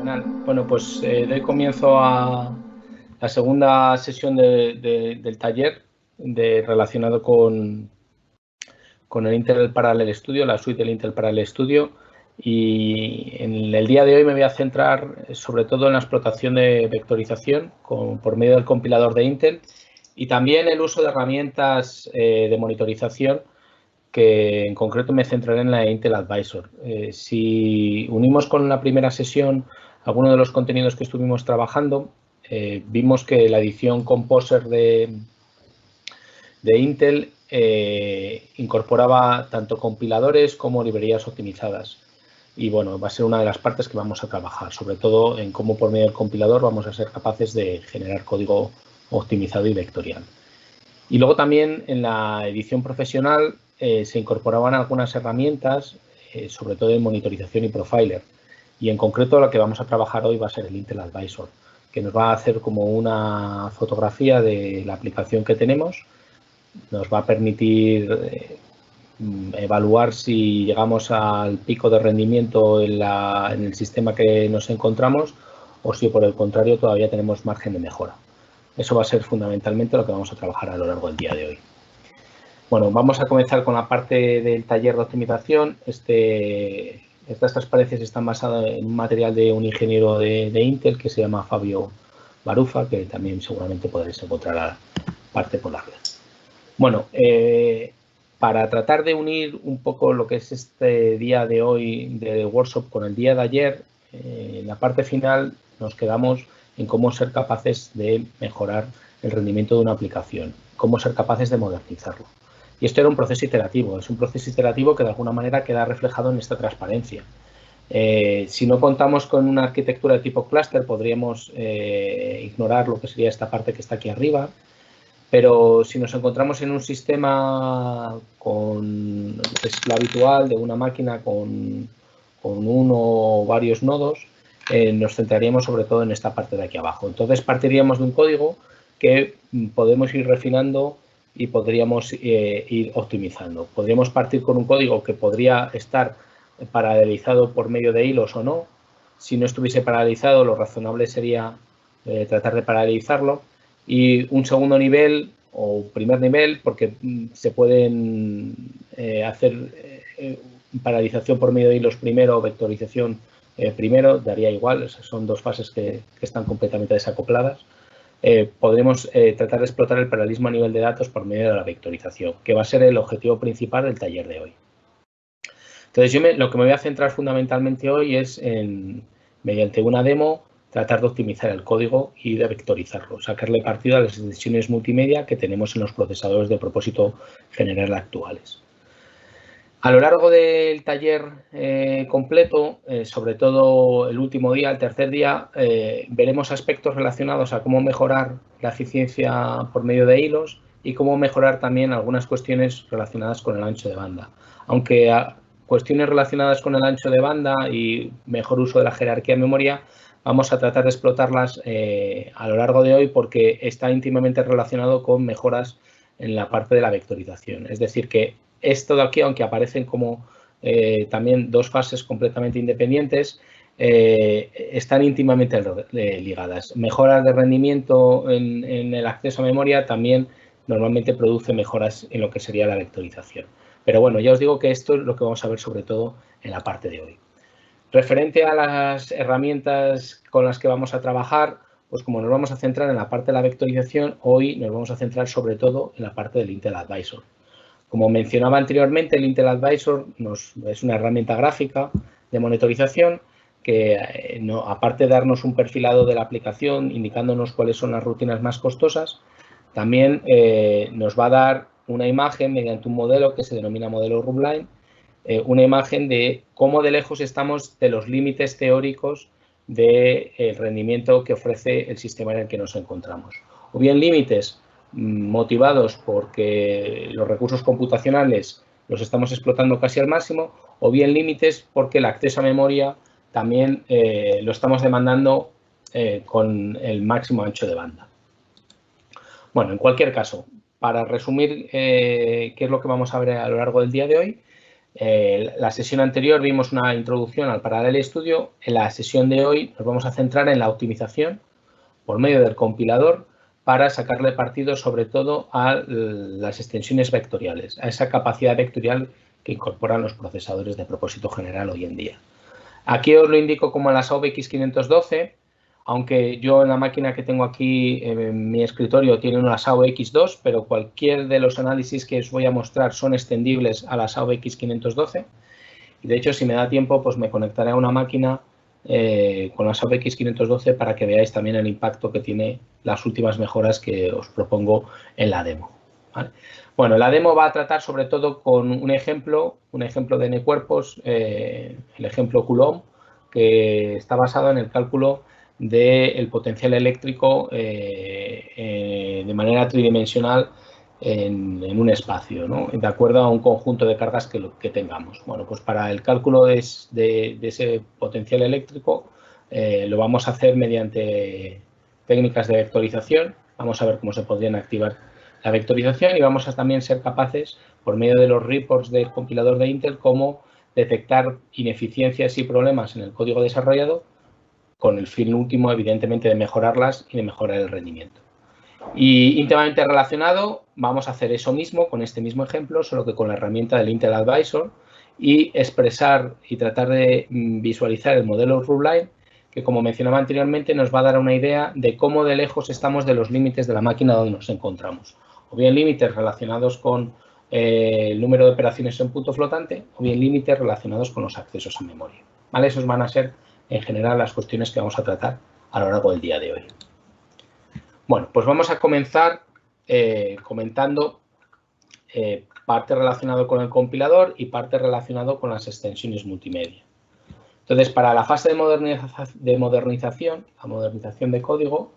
Fenomenal. Bueno, pues doy comienzo a la segunda sesión del taller relacionado con el Intel Parallel Studio, la suite del Intel Parallel Studio. Y en el día de hoy me voy a centrar sobre todo en la explotación de vectorización por medio del compilador de Intel y también el uso de herramientas de monitorización, que en concreto me centraré en la Intel Advisor. Si unimos con la primera sesión algunos de los contenidos que estuvimos trabajando, vimos que la edición Composer de Intel incorporaba tanto compiladores como librerías optimizadas. Y bueno, va a ser una de las partes que vamos a trabajar, sobre todo en cómo por medio del compilador vamos a ser capaces de generar código optimizado y vectorial. Y luego también en la edición profesional se incorporaban algunas herramientas, sobre todo de monitorización y profiler. Y en concreto la que vamos a trabajar hoy va a ser el Intel Advisor, que nos va a hacer como una fotografía de la aplicación que tenemos, nos va a permitir evaluar si llegamos al pico de rendimiento en el sistema que nos encontramos o si por el contrario todavía tenemos margen de mejora. Eso va a ser fundamentalmente lo que vamos a trabajar a lo largo del día de hoy. Bueno, vamos a comenzar con la parte del taller de optimización. Estas transparencias están basadas en un material de un ingeniero de Intel que se llama Fabio Barufa, que también seguramente podréis encontrar a parte por la red. Bueno, para tratar de unir un poco lo que es este día de hoy de workshop con el día de ayer, en la parte final nos quedamos en cómo ser capaces de mejorar el rendimiento de una aplicación, cómo ser capaces de modernizarlo. Y esto era un proceso iterativo, es un proceso iterativo que de alguna manera queda reflejado en esta transparencia. Si no contamos con una arquitectura de tipo clúster, podríamos ignorar lo que sería esta parte que está aquí arriba, pero si nos encontramos en un sistema con lo que es lo habitual de una máquina con uno o varios nodos, nos centraríamos sobre todo en esta parte de aquí abajo. Entonces partiríamos de un código que podemos ir refinando y podríamos ir optimizando. Podríamos partir con un código que podría estar paralelizado por medio de hilos o no. Si no estuviese paralelizado, lo razonable sería tratar de paralelizarlo. Y un segundo nivel o primer nivel, porque se pueden hacer paralización por medio de hilos primero o vectorización primero, daría igual, esas son dos fases que están completamente desacopladas. Podremos tratar de explotar el paralelismo a nivel de datos por medio de la vectorización, que va a ser el objetivo principal del taller de hoy. Entonces, lo que me voy a centrar fundamentalmente hoy es mediante una demo, tratar de optimizar el código y de vectorizarlo, sacarle partido a las decisiones multimedia que tenemos en los procesadores de propósito general actuales. A lo largo del taller completo, sobre todo el último día, el tercer día, veremos aspectos relacionados a cómo mejorar la eficiencia por medio de hilos y cómo mejorar también algunas cuestiones relacionadas con el ancho de banda. Aunque cuestiones relacionadas con el ancho de banda y mejor uso de la jerarquía de memoria, vamos a tratar de explotarlas a lo largo de hoy porque está íntimamente relacionado con mejoras en la parte de la vectorización. Es decir, que esto de aquí, aunque aparecen como también dos fases completamente independientes, están íntimamente ligadas. Mejoras de rendimiento en el acceso a memoria también normalmente produce mejoras en lo que sería la vectorización. Pero bueno, ya os digo que esto es lo que vamos a ver sobre todo en la parte de hoy. Referente a las herramientas con las que vamos a trabajar, pues como nos vamos a centrar en la parte de la vectorización, hoy nos vamos a centrar sobre todo en la parte del Intel Advisor. Como mencionaba anteriormente, el Intel Advisor es una herramienta gráfica de monitorización que, aparte de darnos un perfilado de la aplicación, indicándonos cuáles son las rutinas más costosas, también nos va a dar una imagen mediante un modelo que se denomina modelo Rootline, una imagen de cómo de lejos estamos de los límites teóricos del rendimiento que ofrece el sistema en el que nos encontramos. O bien límites motivados porque los recursos computacionales los estamos explotando casi al máximo, o bien límites porque el acceso a memoria también lo estamos demandando con el máximo ancho de banda. Bueno, en cualquier caso, para resumir qué es lo que vamos a ver a lo largo del día de hoy, La sesión anterior vimos una introducción al Parallel Studio. En la sesión de hoy nos vamos a centrar en la optimización por medio del compilador para sacarle partido sobre todo a las extensiones vectoriales, a esa capacidad vectorial que incorporan los procesadores de propósito general hoy en día. Aquí os lo indico como en las AUX512, aunque yo en la máquina que tengo aquí en mi escritorio tiene unas AUX2, pero cualquier de los análisis que os voy a mostrar son extendibles a las AUX512. Y de hecho, si me da tiempo, pues me conectaré a una máquina con las AUX512 para que veáis también el impacto que tiene las últimas mejoras que os propongo en la demo. ¿Vale? Bueno, la demo va a tratar sobre todo con un ejemplo de n-cuerpos, el ejemplo Coulomb, que está basado en el cálculo del potencial eléctrico de manera tridimensional en un espacio, ¿no? De acuerdo a un conjunto de cargas que tengamos. Bueno, pues para el cálculo de ese potencial eléctrico lo vamos a hacer mediante técnicas de vectorización. Vamos a ver cómo se podrían activar la vectorización y vamos a también ser capaces, por medio de los reports del compilador de Intel, cómo detectar ineficiencias y problemas en el código desarrollado con el fin último, evidentemente, de mejorarlas y de mejorar el rendimiento. Y íntimamente relacionado, vamos a hacer eso mismo con este mismo ejemplo, solo que con la herramienta del Intel Advisor y expresar y tratar de visualizar el modelo Rootline, que como mencionaba anteriormente nos va a dar una idea de cómo de lejos estamos de los límites de la máquina donde nos encontramos. O bien límites relacionados con el número de operaciones en punto flotante o bien límites relacionados con los accesos a memoria. ¿Vale? Esos van a ser en general las cuestiones que vamos a tratar a lo largo del día de hoy. Bueno, pues vamos a comenzar comentando parte relacionado con el compilador y parte relacionado con las extensiones multimedia. Entonces, para la fase de modernización, la modernización de código,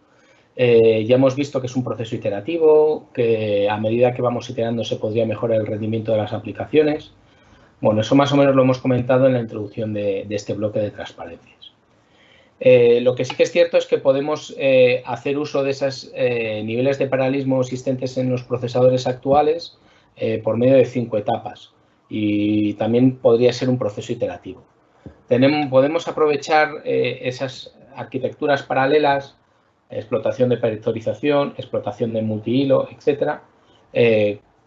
ya hemos visto que es un proceso iterativo, que a medida que vamos iterando se podría mejorar el rendimiento de las aplicaciones. Bueno, eso más o menos lo hemos comentado en la introducción de este bloque de transparencias. Lo que sí que es cierto es que podemos hacer uso de esos niveles de paralelismo existentes en los procesadores actuales por medio de 5 etapas y también podría ser un proceso iterativo. Podemos aprovechar esas arquitecturas paralelas, explotación de vectorización, explotación de multihilo, etcétera,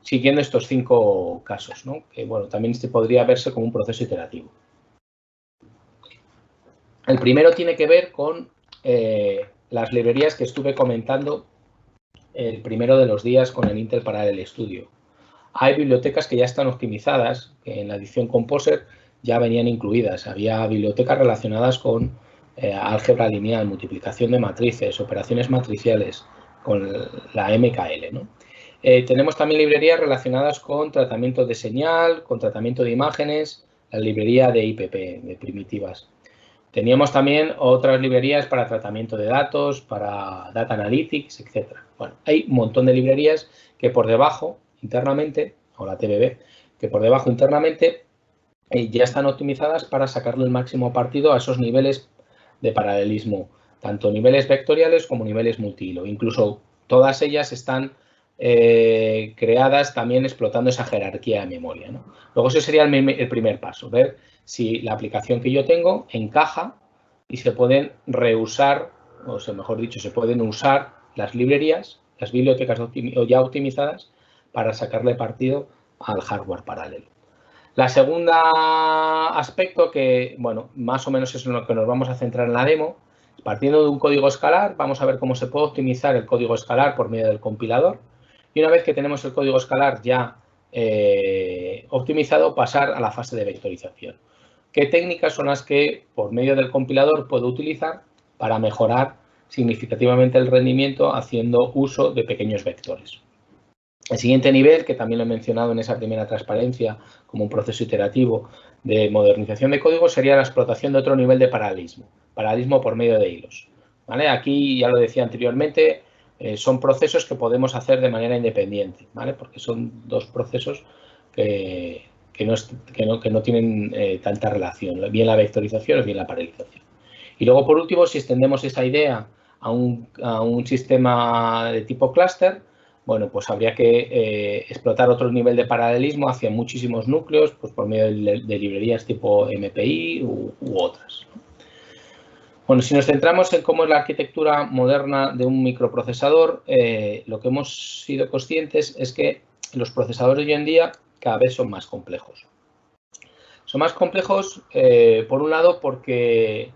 siguiendo estos 5 casos, ¿no? Que bueno, también podría verse como un proceso iterativo. El primero tiene que ver con las librerías que estuve comentando el primero de los días con el Intel Parallel Studio. Hay bibliotecas que ya están optimizadas, que en la edición Composer ya venían incluidas. Había bibliotecas relacionadas con álgebra lineal, multiplicación de matrices, operaciones matriciales, con la MKL, ¿no? Tenemos también librerías relacionadas con tratamiento de señal, con tratamiento de imágenes, la librería de IPP, de primitivas. Teníamos también otras librerías para tratamiento de datos, para Data Analytics, etc. Bueno, hay un montón de librerías que por debajo, internamente, o la TBB, que por debajo internamente ya están optimizadas para sacarle el máximo partido a esos niveles de paralelismo, tanto niveles vectoriales como niveles multihilo. Incluso todas ellas están creadas también explotando esa jerarquía de memoria, ¿no? Luego eso sería el primer paso, ver si la aplicación que yo tengo encaja y se pueden reusar, o sea, mejor dicho, se pueden usar las librerías, las bibliotecas ya optimizadas para sacarle partido al hardware paralelo. La segunda aspecto que, bueno, más o menos es en lo que nos vamos a centrar en la demo, partiendo de un código escalar, vamos a ver cómo se puede optimizar el código escalar por medio del compilador. Y una vez que tenemos el código escalar ya optimizado, pasar a la fase de vectorización. ¿Qué técnicas son las que por medio del compilador puedo utilizar para mejorar significativamente el rendimiento haciendo uso de pequeños vectores? El siguiente nivel, que también lo he mencionado en esa primera transparencia como un proceso iterativo de modernización de código, sería la explotación de otro nivel de paralelismo por medio de hilos. ¿Vale? Aquí, ya lo decía anteriormente, son procesos que podemos hacer de manera independiente, ¿vale? Porque son dos procesos que no tienen tanta relación, bien la vectorización o bien la paralelización. Y luego, por último, si extendemos esa idea a un sistema de tipo clúster, bueno, pues habría que explotar otro nivel de paralelismo hacia muchísimos núcleos, pues por medio de librerías tipo MPI u otras. Bueno, si nos centramos en cómo es la arquitectura moderna de un microprocesador, lo que hemos sido conscientes es que los procesadores de hoy en día cada vez son más complejos. Son más complejos, por un lado, porque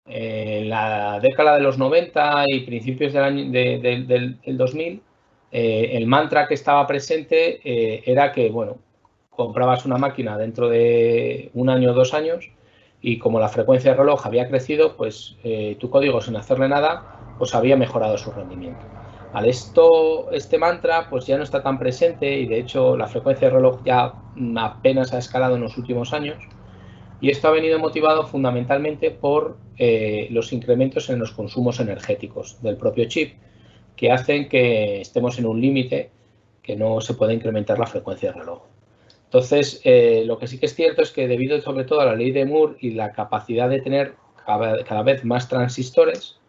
en la década de los 90 y principios del 2000, el mantra que estaba presente era que, bueno, comprabas una máquina dentro de 1 año o 2 años y como la frecuencia de reloj había crecido, pues tu código sin hacerle nada, pues había mejorado su rendimiento. Este mantra pues ya no está tan presente y de hecho la frecuencia de reloj ya apenas ha escalado en los últimos años. Y esto ha venido motivado fundamentalmente por los incrementos en los consumos energéticos del propio chip, que hacen que estemos en un límite que no se puede incrementar la frecuencia de reloj. Entonces, lo que sí que es cierto es que debido sobre todo a la ley de Moore y la capacidad de tener cada vez más transistores,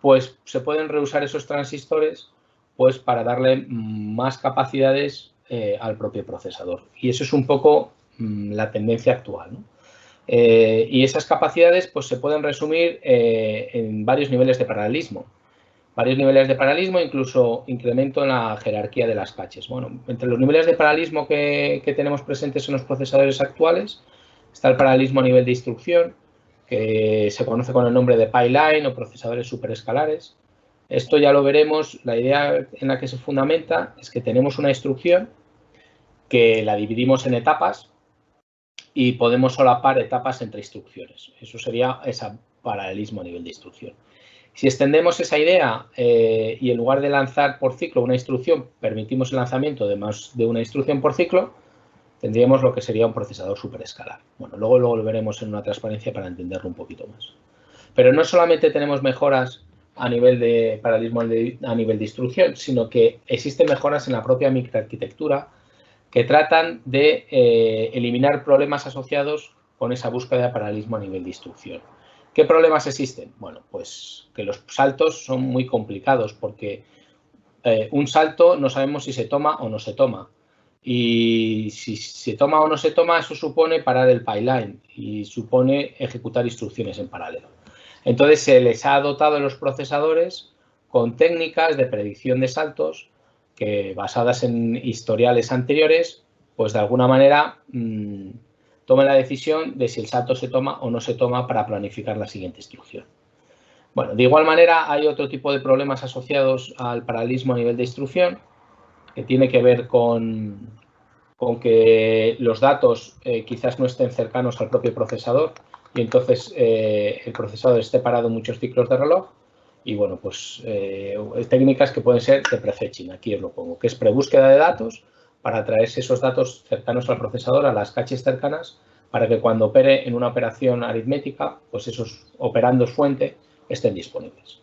pues se pueden reusar esos transistores pues para darle más capacidades al propio procesador. Y eso es un poco la tendencia actual, ¿no? Y esas capacidades pues, se pueden resumir en varios niveles de paralelismo. Varios niveles de paralelismo, incluso incremento en la jerarquía de las caches. Bueno, entre los niveles de paralelismo que tenemos presentes en los procesadores actuales está el paralelismo a nivel de instrucción, que se conoce con el nombre de pipeline o procesadores superescalares. Esto ya lo veremos. La idea en la que se fundamenta es que tenemos una instrucción que la dividimos en etapas y podemos solapar etapas entre instrucciones. Eso sería ese paralelismo a nivel de instrucción. Si extendemos esa idea y en lugar de lanzar por ciclo una instrucción, permitimos el lanzamiento de más de una instrucción por ciclo, tendríamos lo que sería un procesador superescalar. Bueno, luego lo veremos en una transparencia para entenderlo un poquito más. Pero no solamente tenemos mejoras a nivel de paralelismo a nivel de instrucción, sino que existen mejoras en la propia microarquitectura que tratan de eliminar problemas asociados con esa búsqueda de paralelismo a nivel de instrucción. ¿Qué problemas existen? Bueno, pues que los saltos son muy complicados porque un salto no sabemos si se toma o no se toma. Y si se toma o no se toma, eso supone parar el pipeline y supone ejecutar instrucciones en paralelo. Entonces, se les ha dotado a los procesadores con técnicas de predicción de saltos que, basadas en historiales anteriores, pues de alguna manera tomen la decisión de si el salto se toma o no se toma para planificar la siguiente instrucción. Bueno, de igual manera hay otro tipo de problemas asociados al paralelismo a nivel de instrucción que tiene que ver con que los datos quizás no estén cercanos al propio procesador y entonces el procesador esté parado muchos ciclos de reloj y bueno, pues técnicas que pueden ser de prefetching, aquí os lo pongo, que es prebúsqueda de datos para traerse esos datos cercanos al procesador, a las caches cercanas, para que cuando opere en una operación aritmética, pues esos operandos fuente estén disponibles.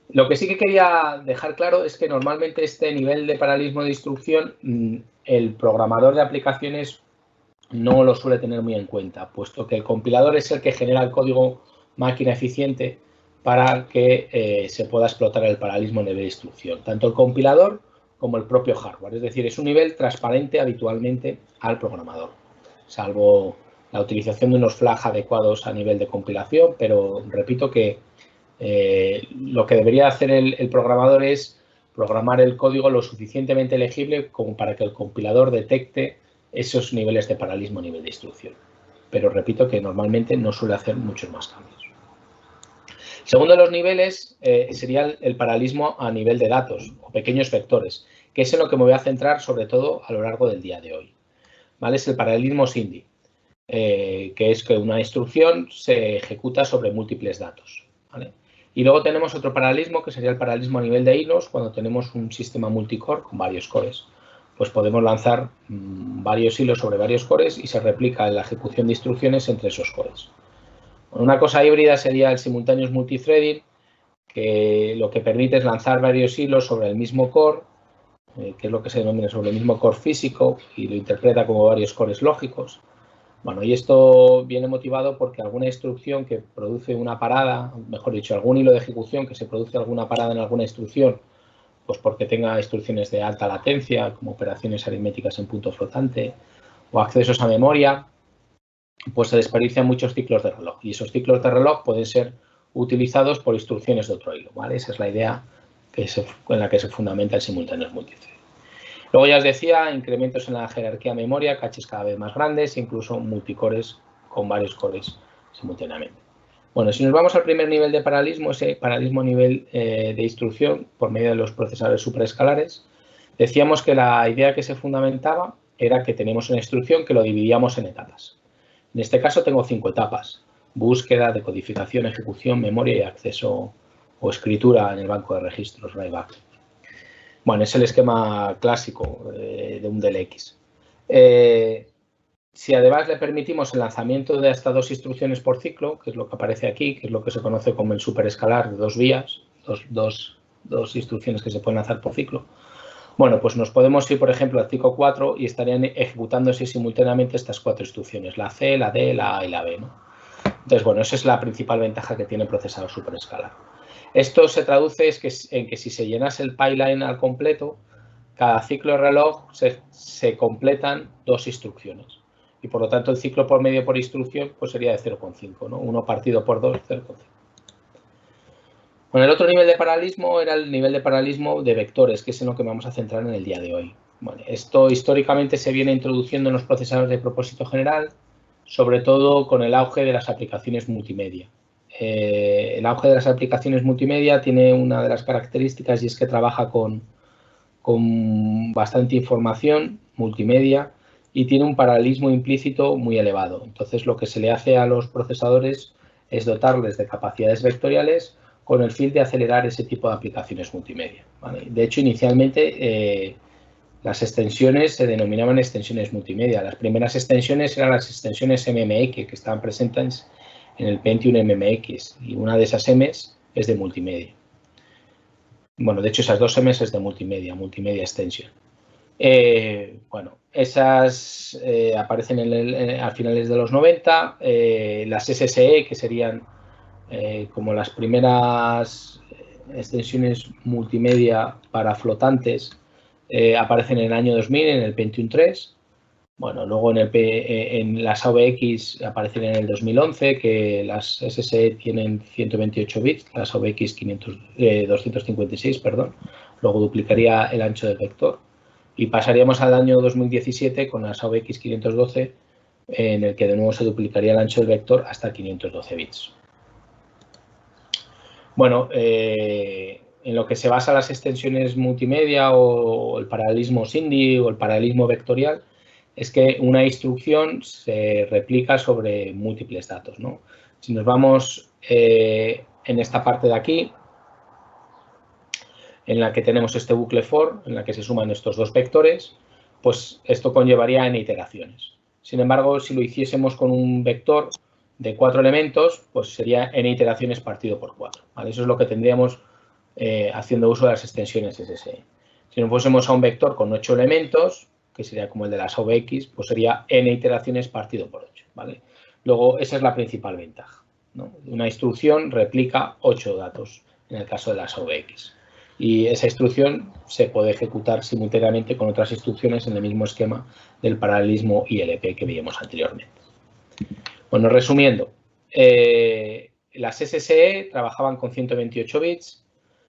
Lo que sí que quería dejar claro es que normalmente este nivel de paralelismo de instrucción el programador de aplicaciones no lo suele tener muy en cuenta, puesto que el compilador es el que genera el código máquina eficiente para que se pueda explotar el paralelismo a nivel de instrucción, tanto el compilador como el propio hardware. Es decir, es un nivel transparente habitualmente al programador, salvo la utilización de unos flags adecuados a nivel de compilación, pero repito que lo que debería hacer el programador es programar el código lo suficientemente legible como para que el compilador detecte esos niveles de paralelismo a nivel de instrucción. Pero repito que normalmente no suele hacer muchos más cambios. El segundo de los niveles sería el paralelismo a nivel de datos o pequeños vectores, que es en lo que me voy a centrar sobre todo a lo largo del día de hoy. ¿Vale? Es el paralelismo SIMD, que es que una instrucción se ejecuta sobre múltiples datos. ¿Vale? Y luego tenemos otro paralelismo que sería el paralelismo a nivel de hilos cuando tenemos un sistema multicore con varios cores. Pues podemos lanzar varios hilos sobre varios cores y se replica la ejecución de instrucciones entre esos cores. Una cosa híbrida sería el simultaneous multithreading, que lo que permite es lanzar varios hilos sobre el mismo core, que es lo que se denomina sobre el mismo core físico y lo interpreta como varios cores lógicos. Bueno, y esto viene motivado porque alguna instrucción que produce una parada, mejor dicho, algún hilo de ejecución que se produce alguna parada en alguna instrucción, pues porque tenga instrucciones de alta latencia, como operaciones aritméticas en punto flotante o accesos a memoria, pues se desperdician muchos ciclos de reloj. Y esos ciclos de reloj pueden ser utilizados por instrucciones de otro hilo, ¿vale? Esa es la idea en la que se fundamenta el simultáneo multithread. Luego ya os decía, incrementos en la jerarquía memoria, caches cada vez más grandes, incluso multicores con varios cores simultáneamente. Bueno, si nos vamos al primer nivel de paralelismo, ese paralelismo a nivel de instrucción por medio de los procesadores supraescalares, decíamos que la idea que se fundamentaba era que tenemos una instrucción que lo dividíamos en etapas. En este caso tengo 5 etapas: búsqueda, decodificación, ejecución, memoria y acceso o escritura en el banco de registros, write-back. Bueno, es el esquema clásico de un DLX. Si además le permitimos el lanzamiento de hasta 2 instrucciones por ciclo, que es lo que aparece aquí, que es lo que se conoce como el superescalar de 2 vías, dos instrucciones que se pueden lanzar por ciclo, bueno, pues nos podemos ir, por ejemplo, al ciclo 4 y estarían ejecutándose simultáneamente estas 4 instrucciones, la C, la D, la A y la B, ¿no? Entonces, bueno, esa es la principal ventaja que tiene el procesador superescalar. Esto se traduce en que si se llenase el pipeline al completo, cada ciclo de reloj se completan 2 instrucciones. Y por lo tanto, el ciclo por medio por instrucción pues sería de 0,5, ¿no? 1 partido por 2, 0,5. Bueno, el otro nivel de paralelismo era el nivel de paralelismo de vectores, que es en lo que vamos a centrar en el día de hoy. Bueno, esto históricamente se viene introduciendo en los procesadores de propósito general, sobre todo con el auge de las aplicaciones multimedia. El auge de las aplicaciones multimedia tiene una de las características y es que trabaja con bastante información multimedia y tiene un paralelismo implícito muy elevado. Entonces, lo que se le hace a los procesadores es dotarles de capacidades vectoriales con el fin de acelerar ese tipo de aplicaciones multimedia, ¿vale? De hecho, inicialmente las extensiones se denominaban extensiones multimedia. Las primeras extensiones eran las extensiones MMX, que estaban presentes en el Pentium MMX, y una de esas M's es de multimedia. Bueno, de hecho, esas 2 M's es de multimedia extension. Bueno, esas aparecen a finales de los 90, las SSE, que serían como las primeras extensiones multimedia para flotantes, aparecen en el año 2000 en el Pentium 3. Bueno, luego en las AVX aparecen en el 2011, que las SSE tienen 128 bits, las AVX 256, perdón. Luego duplicaría el ancho del vector. Y pasaríamos al año 2017 con las AVX 512, en el que de nuevo se duplicaría el ancho del vector hasta 512 bits. Bueno, en lo que se basa las extensiones multimedia o el paralelismo SINDI o el paralelismo vectorial es que una instrucción se replica sobre múltiples datos, ¿no? Si nos vamos en esta parte de aquí, en la que tenemos este bucle for, en la que se suman estos 2 vectores, pues esto conllevaría n iteraciones. Sin embargo, si lo hiciésemos con un vector de 4 elementos, pues sería n iteraciones partido por 4, ¿vale? Eso es lo que tendríamos haciendo uso de las extensiones SSE. Si nos fuésemos a un vector con 8 elementos, que sería como el de las AVX, pues sería n iteraciones partido por 8, ¿vale? Luego, esa es la principal ventaja, ¿no? Una instrucción replica 8 datos en el caso de las AVX. Y esa instrucción se puede ejecutar simultáneamente con otras instrucciones en el mismo esquema del paralelismo ILP que vimos anteriormente. Bueno, resumiendo, las SSE trabajaban con 128 bits,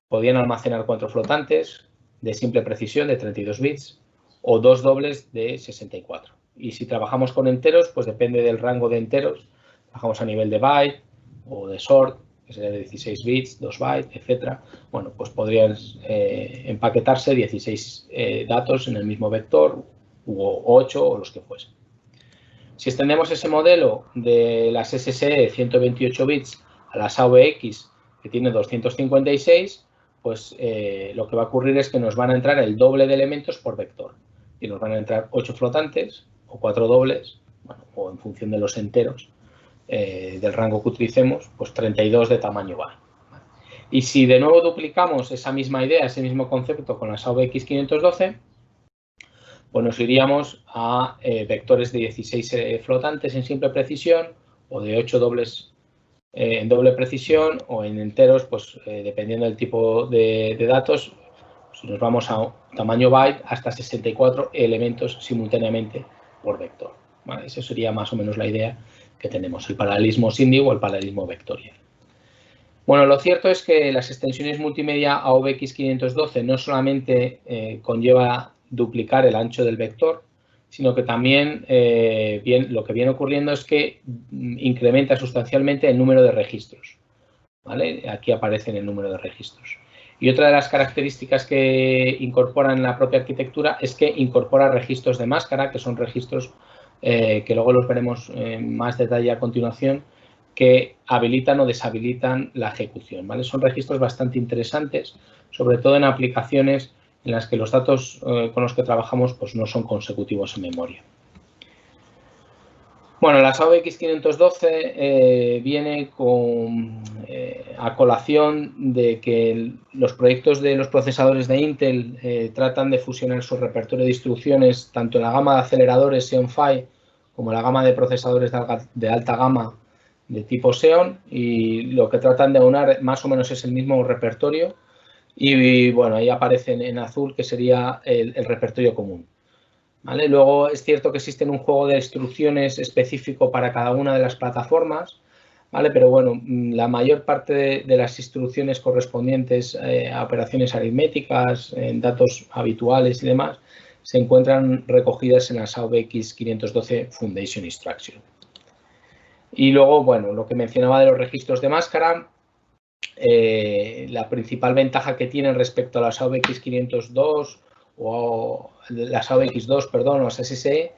podían almacenar 4 flotantes de simple precisión de 32 bits o 2 dobles de 64. Y si trabajamos con enteros, pues depende del rango de enteros. Trabajamos a nivel de byte o de sort, que sería de 16 bits, 2 bytes, etc. Bueno, pues podrían empaquetarse 16 datos en el mismo vector, u 8 o los que fuesen. Si extendemos ese modelo de las SSE 128 bits a las AVX, que tiene 256, pues lo que va a ocurrir es que nos van a entrar el doble de elementos por vector. Y nos van a entrar 8 flotantes o 4 dobles, bueno, o en función de los enteros del rango que utilicemos, pues 32 de tamaño byte. Y si de nuevo duplicamos esa misma idea, ese mismo concepto con las AVX 512, pues nos iríamos a vectores de 16 flotantes en simple precisión o de 8 dobles en doble precisión o en enteros, pues dependiendo del tipo de datos, pues nos vamos a un tamaño byte hasta 64 elementos simultáneamente por vector. ¿Vale? Esa sería más o menos la idea que tenemos, el paralelismo SIMD o el paralelismo vectorial. Bueno, lo cierto es que las extensiones multimedia AVX512 no solamente conlleva duplicar el ancho del vector, sino que también lo que viene ocurriendo es que incrementa sustancialmente el número de registros. ¿Vale? Aquí aparecen el número de registros. Y otra de las características que incorpora en la propia arquitectura es que incorpora registros de máscara, que son registros que luego los veremos en más detalle a continuación, que habilitan o deshabilitan la ejecución. ¿Vale? Son registros bastante interesantes, sobre todo en aplicaciones en las que los datos con los que trabajamos pues, no son consecutivos en memoria. Bueno, las AVX512 viene a colación de que los proyectos de los procesadores de Intel tratan de fusionar su repertorio de instrucciones tanto en la gama de aceleradores Xeon Phi como en la gama de procesadores de alta gama de tipo Xeon, y lo que tratan de aunar más o menos es el mismo repertorio y bueno, ahí aparece en azul que sería el repertorio común. ¿Vale? Luego es cierto que existe un juego de instrucciones específico para cada una de las plataformas, ¿vale? Pero bueno, la mayor parte de las instrucciones correspondientes a operaciones aritméticas, en datos habituales y demás, se encuentran recogidas en las AVX512 Foundation Instruction. Y luego, bueno, lo que mencionaba de los registros de máscara, la principal ventaja que tienen respecto a las AVX502 o las AVX2, perdón, o las SSE,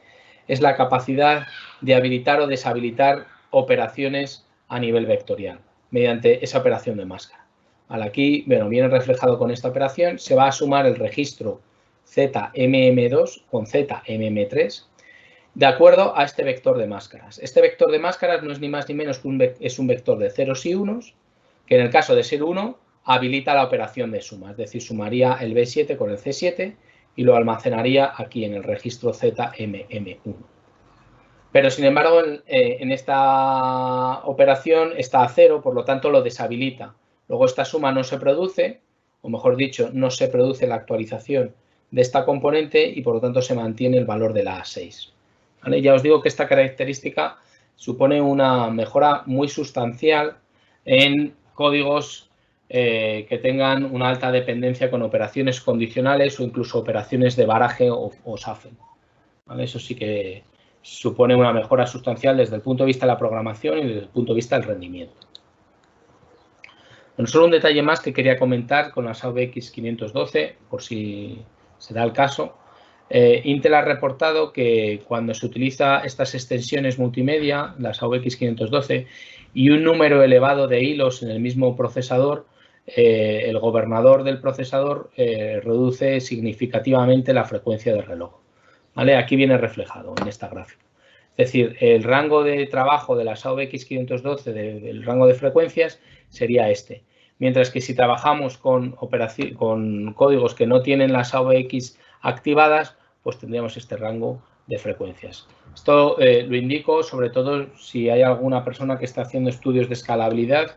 es la capacidad de habilitar o deshabilitar operaciones a nivel vectorial mediante esa operación de máscara. Aquí, bueno, viene reflejado con esta operación, se va a sumar el registro ZMM2 con ZMM3 de acuerdo a este vector de máscaras. Este vector de máscaras no es ni más ni menos que es un vector de ceros y unos, que en el caso de ser 1 habilita la operación de suma, es decir, sumaría el B7 con el C7 y lo almacenaría aquí en el registro ZMM1. Pero, sin embargo, en esta operación está a 0, por lo tanto lo deshabilita. Luego esta suma no se produce, o mejor dicho, no se produce la actualización de esta componente y por lo tanto se mantiene el valor de la A6. ¿Vale? Ya os digo que esta característica supone una mejora muy sustancial en códigos que tengan una alta dependencia con operaciones condicionales o incluso operaciones de baraje o shuffle. ¿Vale? Eso sí que supone una mejora sustancial desde el punto de vista de la programación y desde el punto de vista del rendimiento. Bueno, solo un detalle más que quería comentar con las AVX512, por si se da el caso. Intel ha reportado que cuando se utiliza estas extensiones multimedia, las AVX512, y un número elevado de hilos en el mismo procesador, el gobernador del procesador reduce significativamente la frecuencia del reloj. ¿Vale? Aquí viene reflejado en esta gráfica. Es decir, el rango de trabajo de las AVX512, del rango de frecuencias, sería este. Mientras que si trabajamos con códigos que no tienen las AVX activadas, pues tendríamos este rango de frecuencias. Esto lo indico sobre todo si hay alguna persona que está haciendo estudios de escalabilidad.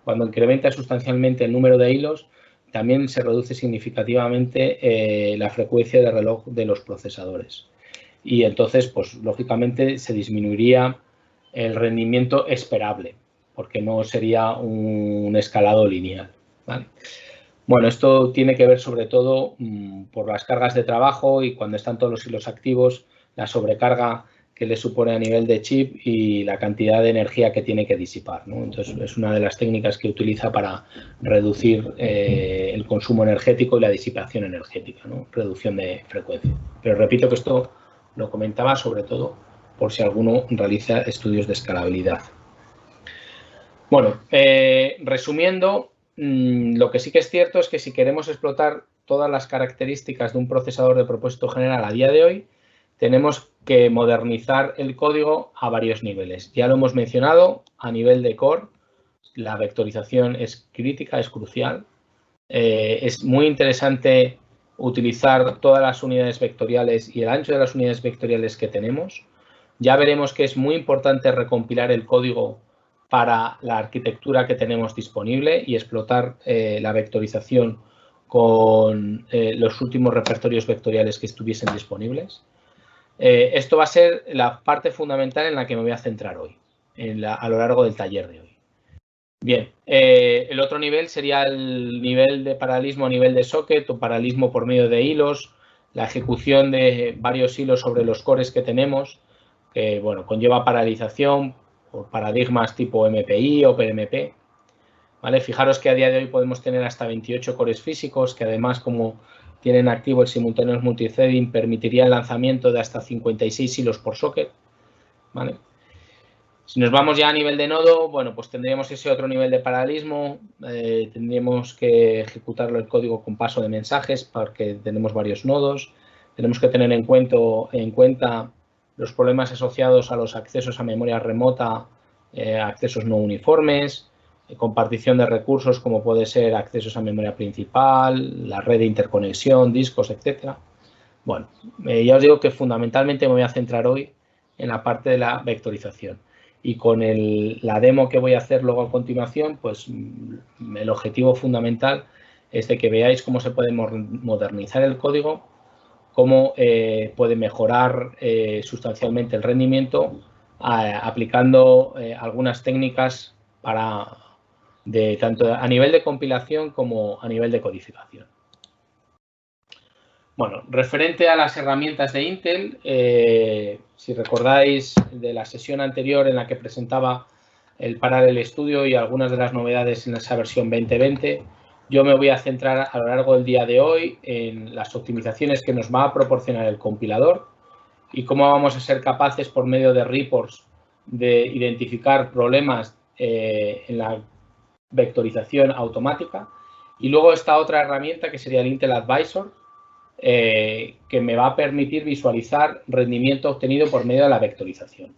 Cuando incrementa sustancialmente el número de hilos, también se reduce significativamente la frecuencia de reloj de los procesadores. Y entonces, pues lógicamente se disminuiría el rendimiento esperable, porque no sería un escalado lineal. ¿Vale? Bueno, esto tiene que ver sobre todo por las cargas de trabajo y cuando están todos los hilos activos, la sobrecarga que le supone a nivel de chip y la cantidad de energía que tiene que disipar, ¿no? Entonces, es una de las técnicas que utiliza para reducir el consumo energético y la disipación energética, ¿no? Reducción de frecuencia. Pero repito que esto lo comentaba sobre todo por si alguno realiza estudios de escalabilidad. Bueno, resumiendo, lo que sí que es cierto es que si queremos explotar todas las características de un procesador de propósito general a día de hoy, tenemos que modernizar el código a varios niveles. Ya lo hemos mencionado, a nivel de core, la vectorización es crítica, es crucial. Es muy interesante utilizar todas las unidades vectoriales y el ancho de las unidades vectoriales que tenemos. Ya veremos que es muy importante recompilar el código para la arquitectura que tenemos disponible y explotar la vectorización con los últimos repertorios vectoriales que estuviesen disponibles. Esto va a ser la parte fundamental en la que me voy a centrar hoy, a lo largo del taller de hoy. Bien, el otro nivel sería el nivel de paralelismo a nivel de socket o paralelismo por medio de hilos, la ejecución de varios hilos sobre los cores que tenemos, que bueno, conlleva paralelización por paradigmas tipo MPI o PMP. ¿Vale? Fijaros que a día de hoy podemos tener hasta 28 cores físicos, que además, como tienen activo el simultáneo multithreading, permitiría el lanzamiento de hasta 56 hilos por socket. ¿Vale? Si nos vamos ya a nivel de nodo, bueno, pues tendríamos ese otro nivel de paralelismo, tendríamos que ejecutarlo el código con paso de mensajes porque tenemos varios nodos, tenemos que tener en cuenta los problemas asociados a los accesos a memoria remota, accesos no uniformes, compartición de recursos como puede ser accesos a memoria principal, la red de interconexión, discos, etcétera. Bueno, ya os digo que fundamentalmente me voy a centrar hoy en la parte de la vectorización. Y con la demo que voy a hacer luego a continuación, pues el objetivo fundamental es de que veáis cómo se puede modernizar el código, cómo puede mejorar sustancialmente el rendimiento aplicando algunas técnicas tanto a nivel de compilación como a nivel de codificación. Bueno, referente a las herramientas de Intel, si recordáis de la sesión anterior en la que presentaba el Parallel Studio y algunas de las novedades en esa versión 2020, yo me voy a centrar a lo largo del día de hoy en las optimizaciones que nos va a proporcionar el compilador y cómo vamos a ser capaces, por medio de reports, de identificar problemas en la vectorización automática. Y luego esta otra herramienta que sería el Intel Advisor, que me va a permitir visualizar rendimiento obtenido por medio de la vectorización.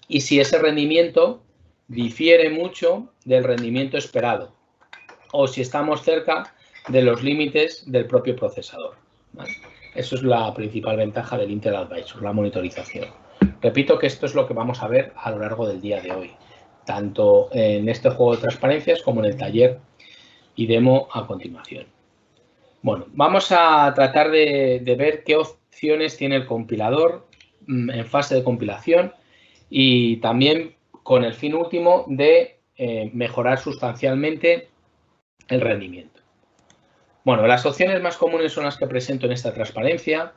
Y si ese rendimiento difiere mucho del rendimiento esperado o si estamos cerca de los límites del propio procesador. ¿Vale? Eso es la principal ventaja del Intel Advisor, la monitorización. Repito que esto es lo que vamos a ver a lo largo del día de hoy, tanto en este juego de transparencias como en el taller y demo a continuación. Bueno, vamos a tratar de ver qué opciones tiene el compilador en fase de compilación y también con el fin último de mejorar sustancialmente el rendimiento. Bueno, las opciones más comunes son las que presento en esta transparencia.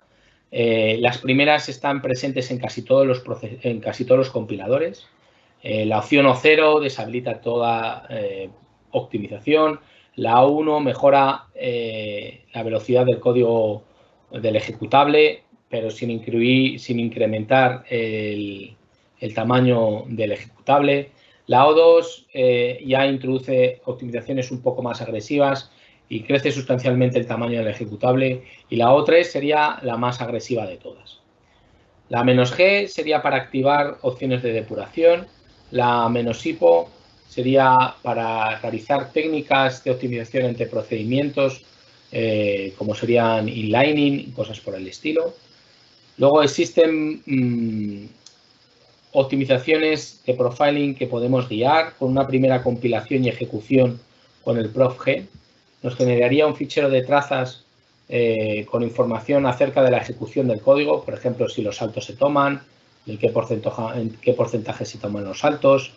Las primeras están presentes en casi todos los compiladores. La opción O0 deshabilita toda optimización. La O1 mejora la velocidad del código del ejecutable, pero sin incrementar el tamaño del ejecutable. La O2 ya introduce optimizaciones un poco más agresivas y crece sustancialmente el tamaño del ejecutable. Y la O3 sería la más agresiva de todas. La "-G sería para activar opciones de depuración. La "-IPO sería para realizar técnicas de optimización entre procedimientos, como serían inlining y cosas por el estilo. Luego existen optimizaciones de profiling que podemos guiar con una primera compilación y ejecución con el prof-G. Nos generaría un fichero de trazas con información acerca de la ejecución del código, por ejemplo, si los saltos se toman, en qué porcentaje se toman los saltos,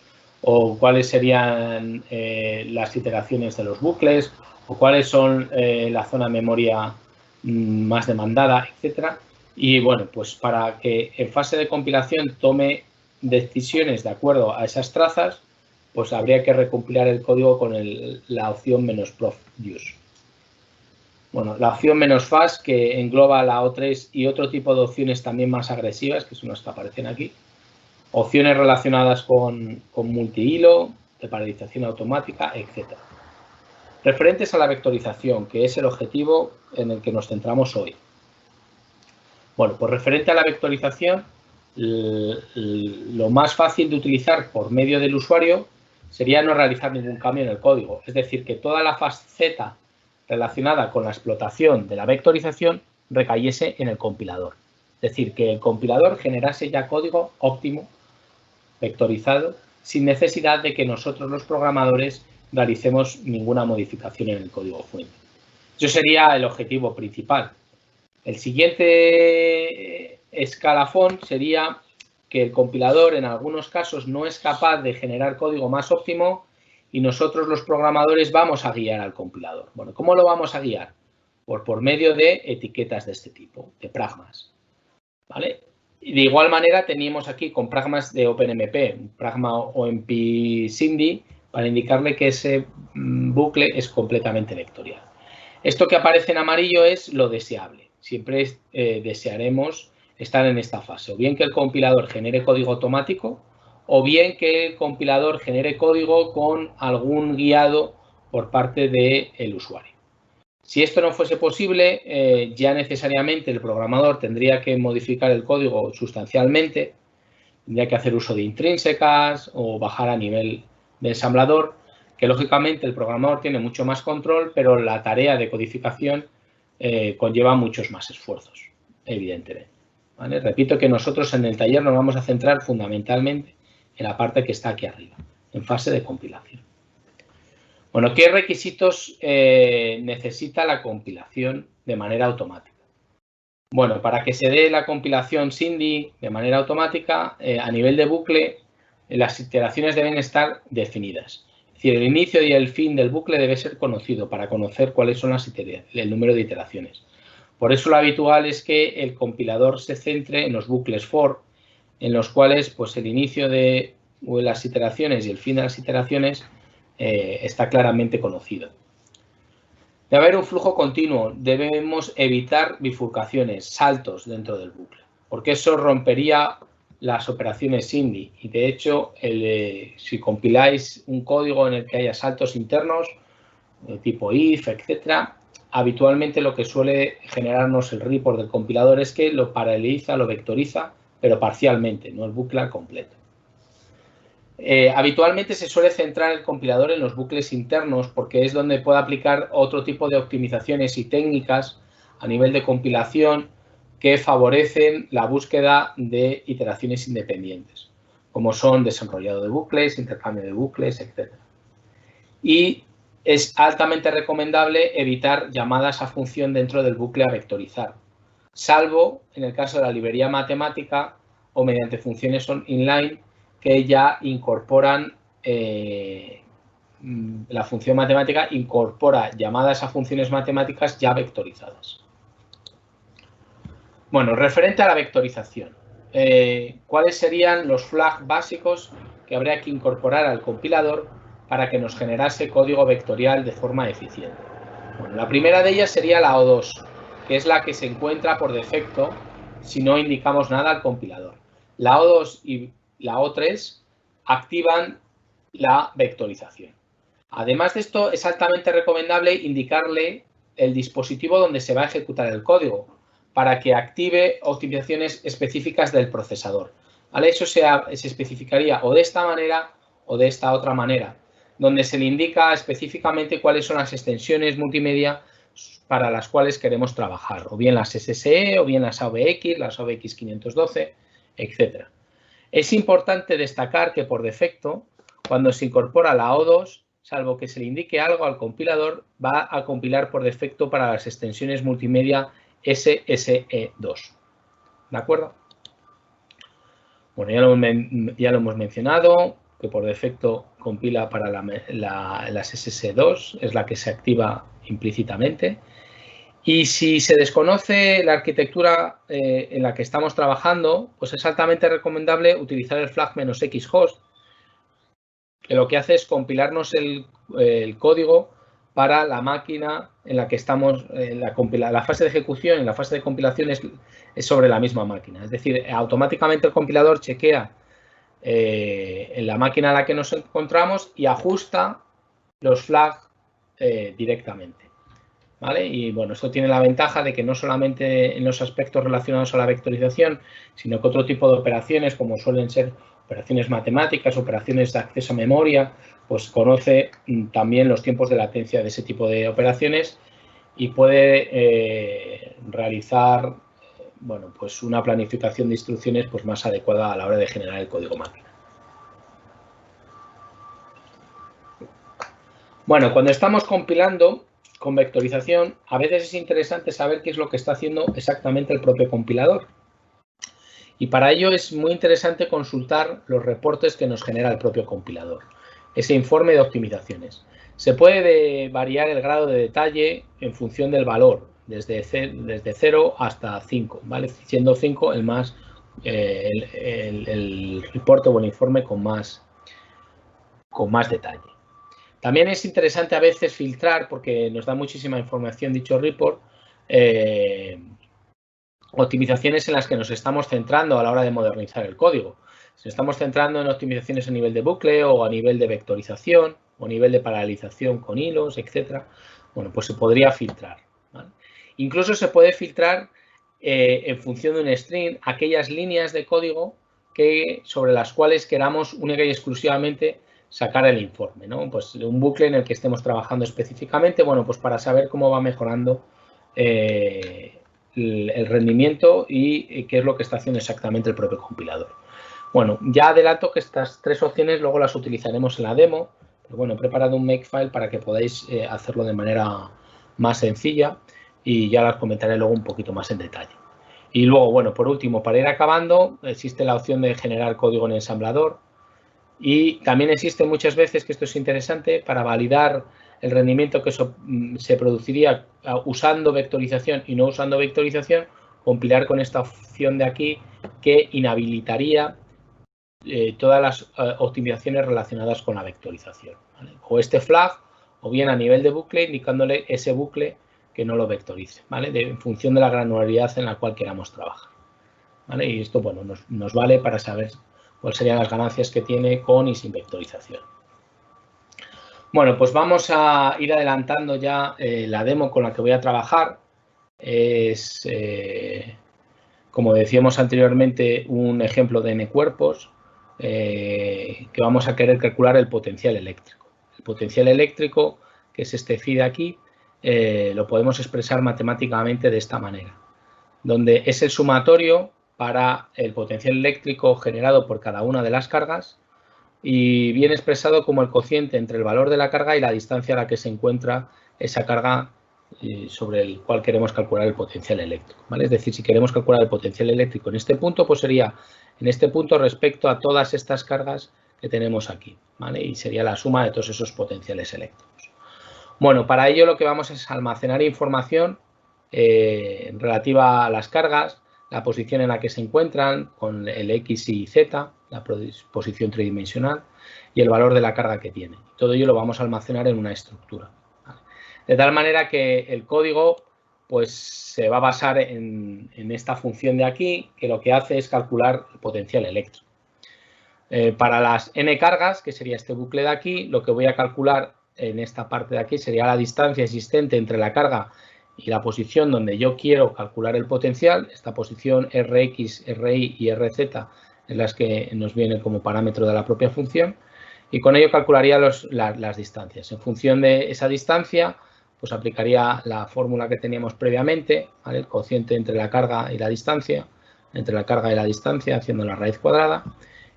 o cuáles serían las iteraciones de los bucles, o cuáles son la zona de memoria más demandada, etcétera. Y bueno, pues para que en fase de compilación tome decisiones de acuerdo a esas trazas, pues habría que recompilar el código con la opción "-prof-use". Bueno, la opción "-fast", que engloba la O3 y otro tipo de opciones también más agresivas, que son las que aparecen aquí. Opciones relacionadas con multihilo, de paralelización automática, etc. Referentes a la vectorización, que es el objetivo en el que nos centramos hoy. Bueno, pues referente a la vectorización, lo más fácil de utilizar por medio del usuario sería no realizar ningún cambio en el código. Es decir, que toda la faceta relacionada con la explotación de la vectorización recayese en el compilador. Es decir, que el compilador generase ya código óptimo, vectorizado, sin necesidad de que nosotros los programadores realicemos ninguna modificación en el código fuente. Eso sería el objetivo principal. El siguiente escalafón sería que el compilador en algunos casos no es capaz de generar código más óptimo y nosotros los programadores vamos a guiar al compilador. Bueno, ¿cómo lo vamos a guiar? Por medio de etiquetas de este tipo, de pragmas. ¿Vale? Y de igual manera teníamos aquí con pragmas de OpenMP, un pragma OMP Cindy, para indicarle que ese bucle es completamente vectorial. Esto que aparece en amarillo es lo deseable. Siempre desearemos estar en esta fase, o bien que el compilador genere código automático, o bien que el compilador genere código con algún guiado por parte del usuario. Si esto no fuese posible, ya necesariamente el programador tendría que modificar el código sustancialmente, tendría que hacer uso de intrínsecas o bajar a nivel de ensamblador, que lógicamente el programador tiene mucho más control, pero la tarea de codificación conlleva muchos más esfuerzos, evidentemente. ¿Vale? Repito que nosotros en el taller nos vamos a centrar fundamentalmente en la parte que está aquí arriba, en fase de compilación. Bueno, ¿qué requisitos necesita la compilación de manera automática? Bueno, para que se dé la compilación Cindy de manera automática, a nivel de bucle, las iteraciones deben estar definidas. Es decir, el inicio y el fin del bucle debe ser conocido para conocer cuáles son el número de iteraciones. Por eso lo habitual es que el compilador se centre en los bucles for, en los cuales pues, el inicio de las iteraciones y el fin de las iteraciones está claramente conocido. De haber un flujo continuo, debemos evitar bifurcaciones, saltos dentro del bucle, porque eso rompería las operaciones Cindy. Y de hecho, si compiláis un código en el que haya saltos internos, tipo if, etcétera, habitualmente lo que suele generarnos el report del compilador es que lo paraleliza, lo vectoriza, pero parcialmente, no el bucle al completo. Habitualmente se suele centrar el compilador en los bucles internos porque es donde puede aplicar otro tipo de optimizaciones y técnicas a nivel de compilación que favorecen la búsqueda de iteraciones independientes, como son desenrollado de bucles, intercambio de bucles, etc. Y es altamente recomendable evitar llamadas a función dentro del bucle a vectorizar, salvo en el caso de la librería matemática o mediante funciones inline que ya incorporan, la función matemática incorpora llamadas a funciones matemáticas ya vectorizadas. Bueno, referente a la vectorización, ¿cuáles serían los flags básicos que habría que incorporar al compilador para que nos generase código vectorial de forma eficiente? Bueno, la primera de ellas sería la O2, que es la que se encuentra por defecto si no indicamos nada al compilador. La O2 y la O3 activan la vectorización. Además de esto, es altamente recomendable indicarle el dispositivo donde se va a ejecutar el código para que active optimizaciones específicas del procesador. ¿Vale? Eso se especificaría o de esta manera o de esta otra manera, donde se le indica específicamente cuáles son las extensiones multimedia para las cuales queremos trabajar, o bien las SSE, o bien las AVX, las AVX 512, etc. Es importante destacar que por defecto, cuando se incorpora la O2, salvo que se le indique algo al compilador, va a compilar por defecto para las extensiones multimedia SSE2. ¿De acuerdo? Bueno, ya lo hemos mencionado, que por defecto compila para las SSE2, es la que se activa implícitamente. Y si se desconoce la arquitectura en la que estamos trabajando, pues es altamente recomendable utilizar el flag "-x host, que lo que hace es compilarnos el código para la máquina en la que estamos, la fase de ejecución y la fase de compilación es sobre la misma máquina. Es decir, automáticamente el compilador chequea en la máquina en la que nos encontramos y ajusta los flags directamente. ¿Vale? Y bueno, esto tiene la ventaja de que no solamente en los aspectos relacionados a la vectorización, sino que otro tipo de operaciones, como suelen ser operaciones matemáticas, operaciones de acceso a memoria, pues conoce también los tiempos de latencia de ese tipo de operaciones y puede realizar bueno, pues una planificación de instrucciones pues más adecuada a la hora de generar el código máquina. Bueno, cuando estamos compilando con vectorización, a veces es interesante saber qué es lo que está haciendo exactamente el propio compilador. Y para ello es muy interesante consultar los reportes que nos genera el propio compilador, ese informe de optimizaciones. Se puede variar el grado de detalle en función del valor, desde 0 hasta 5, ¿vale? Siendo 5 el más el reporte o el informe con más detalle. También es interesante a veces filtrar, porque nos da muchísima información dicho report, optimizaciones en las que nos estamos centrando a la hora de modernizar el código. Si nos estamos centrando en optimizaciones a nivel de bucle o a nivel de vectorización o a nivel de paralelización con hilos, etcétera, bueno, pues se podría filtrar, ¿vale? Incluso se puede filtrar en función de un string aquellas líneas de código sobre las cuales queramos única y exclusivamente sacar el informe, ¿no? Pues un bucle en el que estemos trabajando específicamente, bueno, pues para saber cómo va mejorando el rendimiento y qué es lo que está haciendo exactamente el propio compilador. Bueno, ya adelanto que estas tres opciones luego las utilizaremos en la demo, pero bueno, he preparado un makefile para que podáis hacerlo de manera más sencilla y ya las comentaré luego un poquito más en detalle. Y luego, bueno, por último, para ir acabando, existe la opción de generar código en ensamblador y también existe muchas veces, que esto es interesante, para validar el rendimiento que se produciría usando vectorización y no usando vectorización, compilar con esta opción de aquí que inhabilitaría todas las optimizaciones relacionadas con la vectorización, ¿vale? O este flag, o bien a nivel de bucle, indicándole ese bucle que no lo vectorice, ¿vale? En función de la granularidad en la cual queramos trabajar, ¿vale? Y esto, bueno, nos vale para saber cuáles serían las ganancias que tiene con y sin vectorización. Bueno, pues vamos a ir adelantando ya la demo con la que voy a trabajar. Es, como decíamos anteriormente, un ejemplo de n cuerpos que vamos a querer calcular el potencial eléctrico. El potencial eléctrico, que es este phi de aquí, lo podemos expresar matemáticamente de esta manera, donde es el sumatorio para el potencial eléctrico generado por cada una de las cargas y viene expresado como el cociente entre el valor de la carga y la distancia a la que se encuentra esa carga sobre el cual queremos calcular el potencial eléctrico, ¿vale? Es decir, si queremos calcular el potencial eléctrico en este punto, pues sería en este punto respecto a todas estas cargas que tenemos aquí, ¿vale? Y sería la suma de todos esos potenciales eléctricos. Bueno, para ello lo que vamos es almacenar información relativa a las cargas, la posición en la que se encuentran con el X y Z, la posición tridimensional y el valor de la carga que tiene. Todo ello lo vamos a almacenar en una estructura, ¿vale? De tal manera que el código pues se va a basar en esta función de aquí, que lo que hace es calcular el potencial eléctrico. Para las n cargas, que sería este bucle de aquí, lo que voy a calcular en esta parte de aquí sería la distancia existente entre la carga y la posición donde yo quiero calcular el potencial, esta posición Rx, Ri y Rz en las que nos viene como parámetro de la propia función, y con ello calcularía las distancias. En función de esa distancia, pues aplicaría la fórmula que teníamos previamente, ¿vale? El cociente entre la carga y la distancia, haciendo la raíz cuadrada,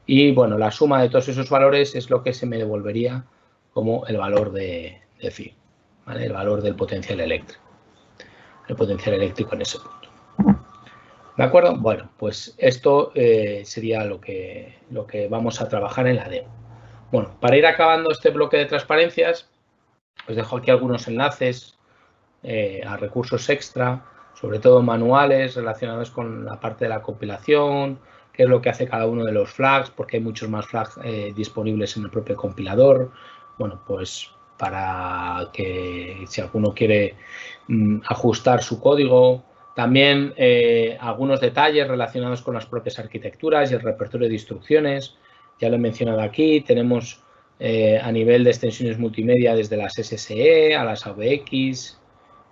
y bueno, la suma de todos esos valores es lo que se me devolvería como el valor de phi, ¿vale? El valor del potencial eléctrico. El potencial eléctrico en ese punto. ¿De acuerdo? Bueno, pues esto sería lo que vamos a trabajar en la demo. Bueno, para ir acabando este bloque de transparencias, os dejo aquí algunos enlaces a recursos extra, sobre todo manuales relacionados con la parte de la compilación, qué es lo que hace cada uno de los flags, porque hay muchos más flags disponibles en el propio compilador. Bueno, pues para que si alguno quiere ajustar su código. También algunos detalles relacionados con las propias arquitecturas y el repertorio de instrucciones. Ya lo he mencionado aquí, tenemos a nivel de extensiones multimedia desde las SSE a las AVX,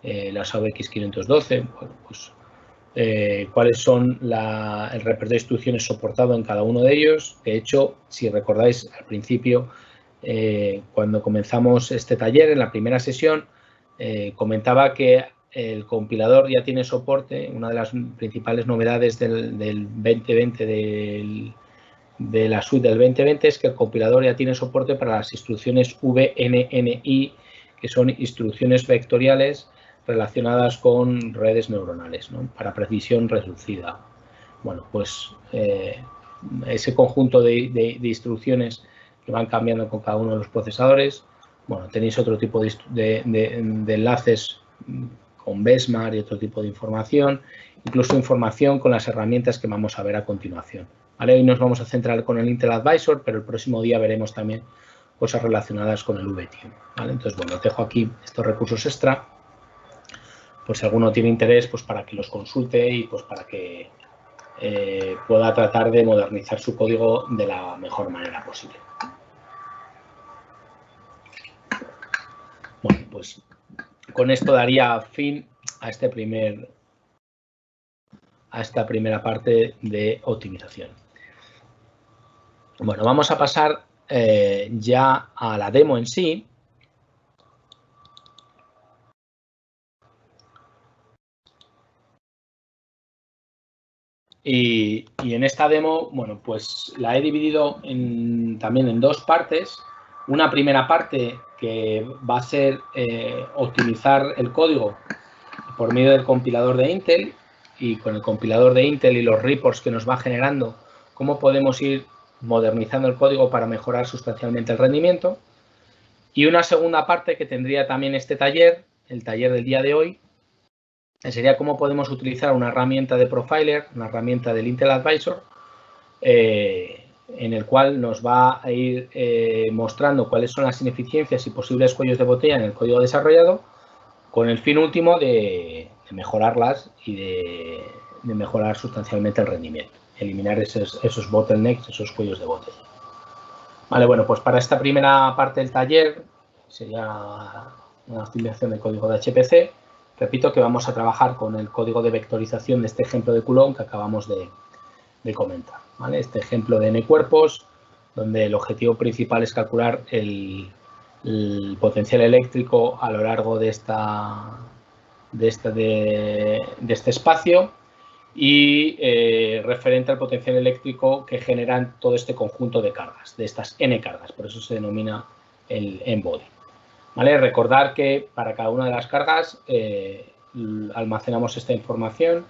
las AVX 512, bueno, pues cuáles son el repertorio de instrucciones soportado en cada uno de ellos. De hecho, si recordáis al principio, cuando comenzamos este taller, en la primera sesión, comentaba que el compilador ya tiene soporte. Una de las principales novedades del 2020 de la suite del 2020 es que el compilador ya tiene soporte para las instrucciones VNNI, que son instrucciones vectoriales relacionadas con redes neuronales, ¿no? Para precisión reducida. Bueno, pues ese conjunto de instrucciones que van cambiando con cada uno de los procesadores. Bueno, tenéis otro tipo de enlaces con BESMAR y otro tipo de información, incluso información con las herramientas que vamos a ver a continuación. ¿Vale? Hoy nos vamos a centrar con el Intel Advisor, pero el próximo día veremos también cosas relacionadas con el VTune. ¿Vale? Entonces, bueno, os dejo aquí estos recursos extra, pues si alguno tiene interés, pues para que los consulte y pues para que pueda tratar de modernizar su código de la mejor manera posible. Bueno, pues con esto daría fin a esta primera parte de optimización. Bueno, vamos a pasar ya a la demo en sí. Y en esta demo, bueno, pues la he dividido también en dos partes. Una primera parte que va a ser optimizar el código por medio del compilador de Intel, y con el compilador de Intel y los reports que nos va generando, cómo podemos ir modernizando el código para mejorar sustancialmente el rendimiento. Y una segunda parte que tendría también este taller, el taller del día de hoy, sería cómo podemos utilizar una herramienta de profiler, una herramienta del Intel Advisor, en el cual nos va a ir mostrando cuáles son las ineficiencias y posibles cuellos de botella en el código desarrollado, con el fin último de mejorarlas y de mejorar sustancialmente el rendimiento, eliminar esos bottlenecks, esos cuellos de botella. Vale, bueno, pues para esta primera parte del taller, sería una optimización del código de HPC. Repito que vamos a trabajar con el código de vectorización de este ejemplo de Coulomb que acabamos de comentar. ¿Vale? Este ejemplo de n cuerpos, donde el objetivo principal es calcular el potencial eléctrico a lo largo de este espacio y referente al potencial eléctrico que generan todo este conjunto de cargas, de estas n cargas, por eso se denomina el n-body. ¿Vale? Recordar que para cada una de las cargas almacenamos esta información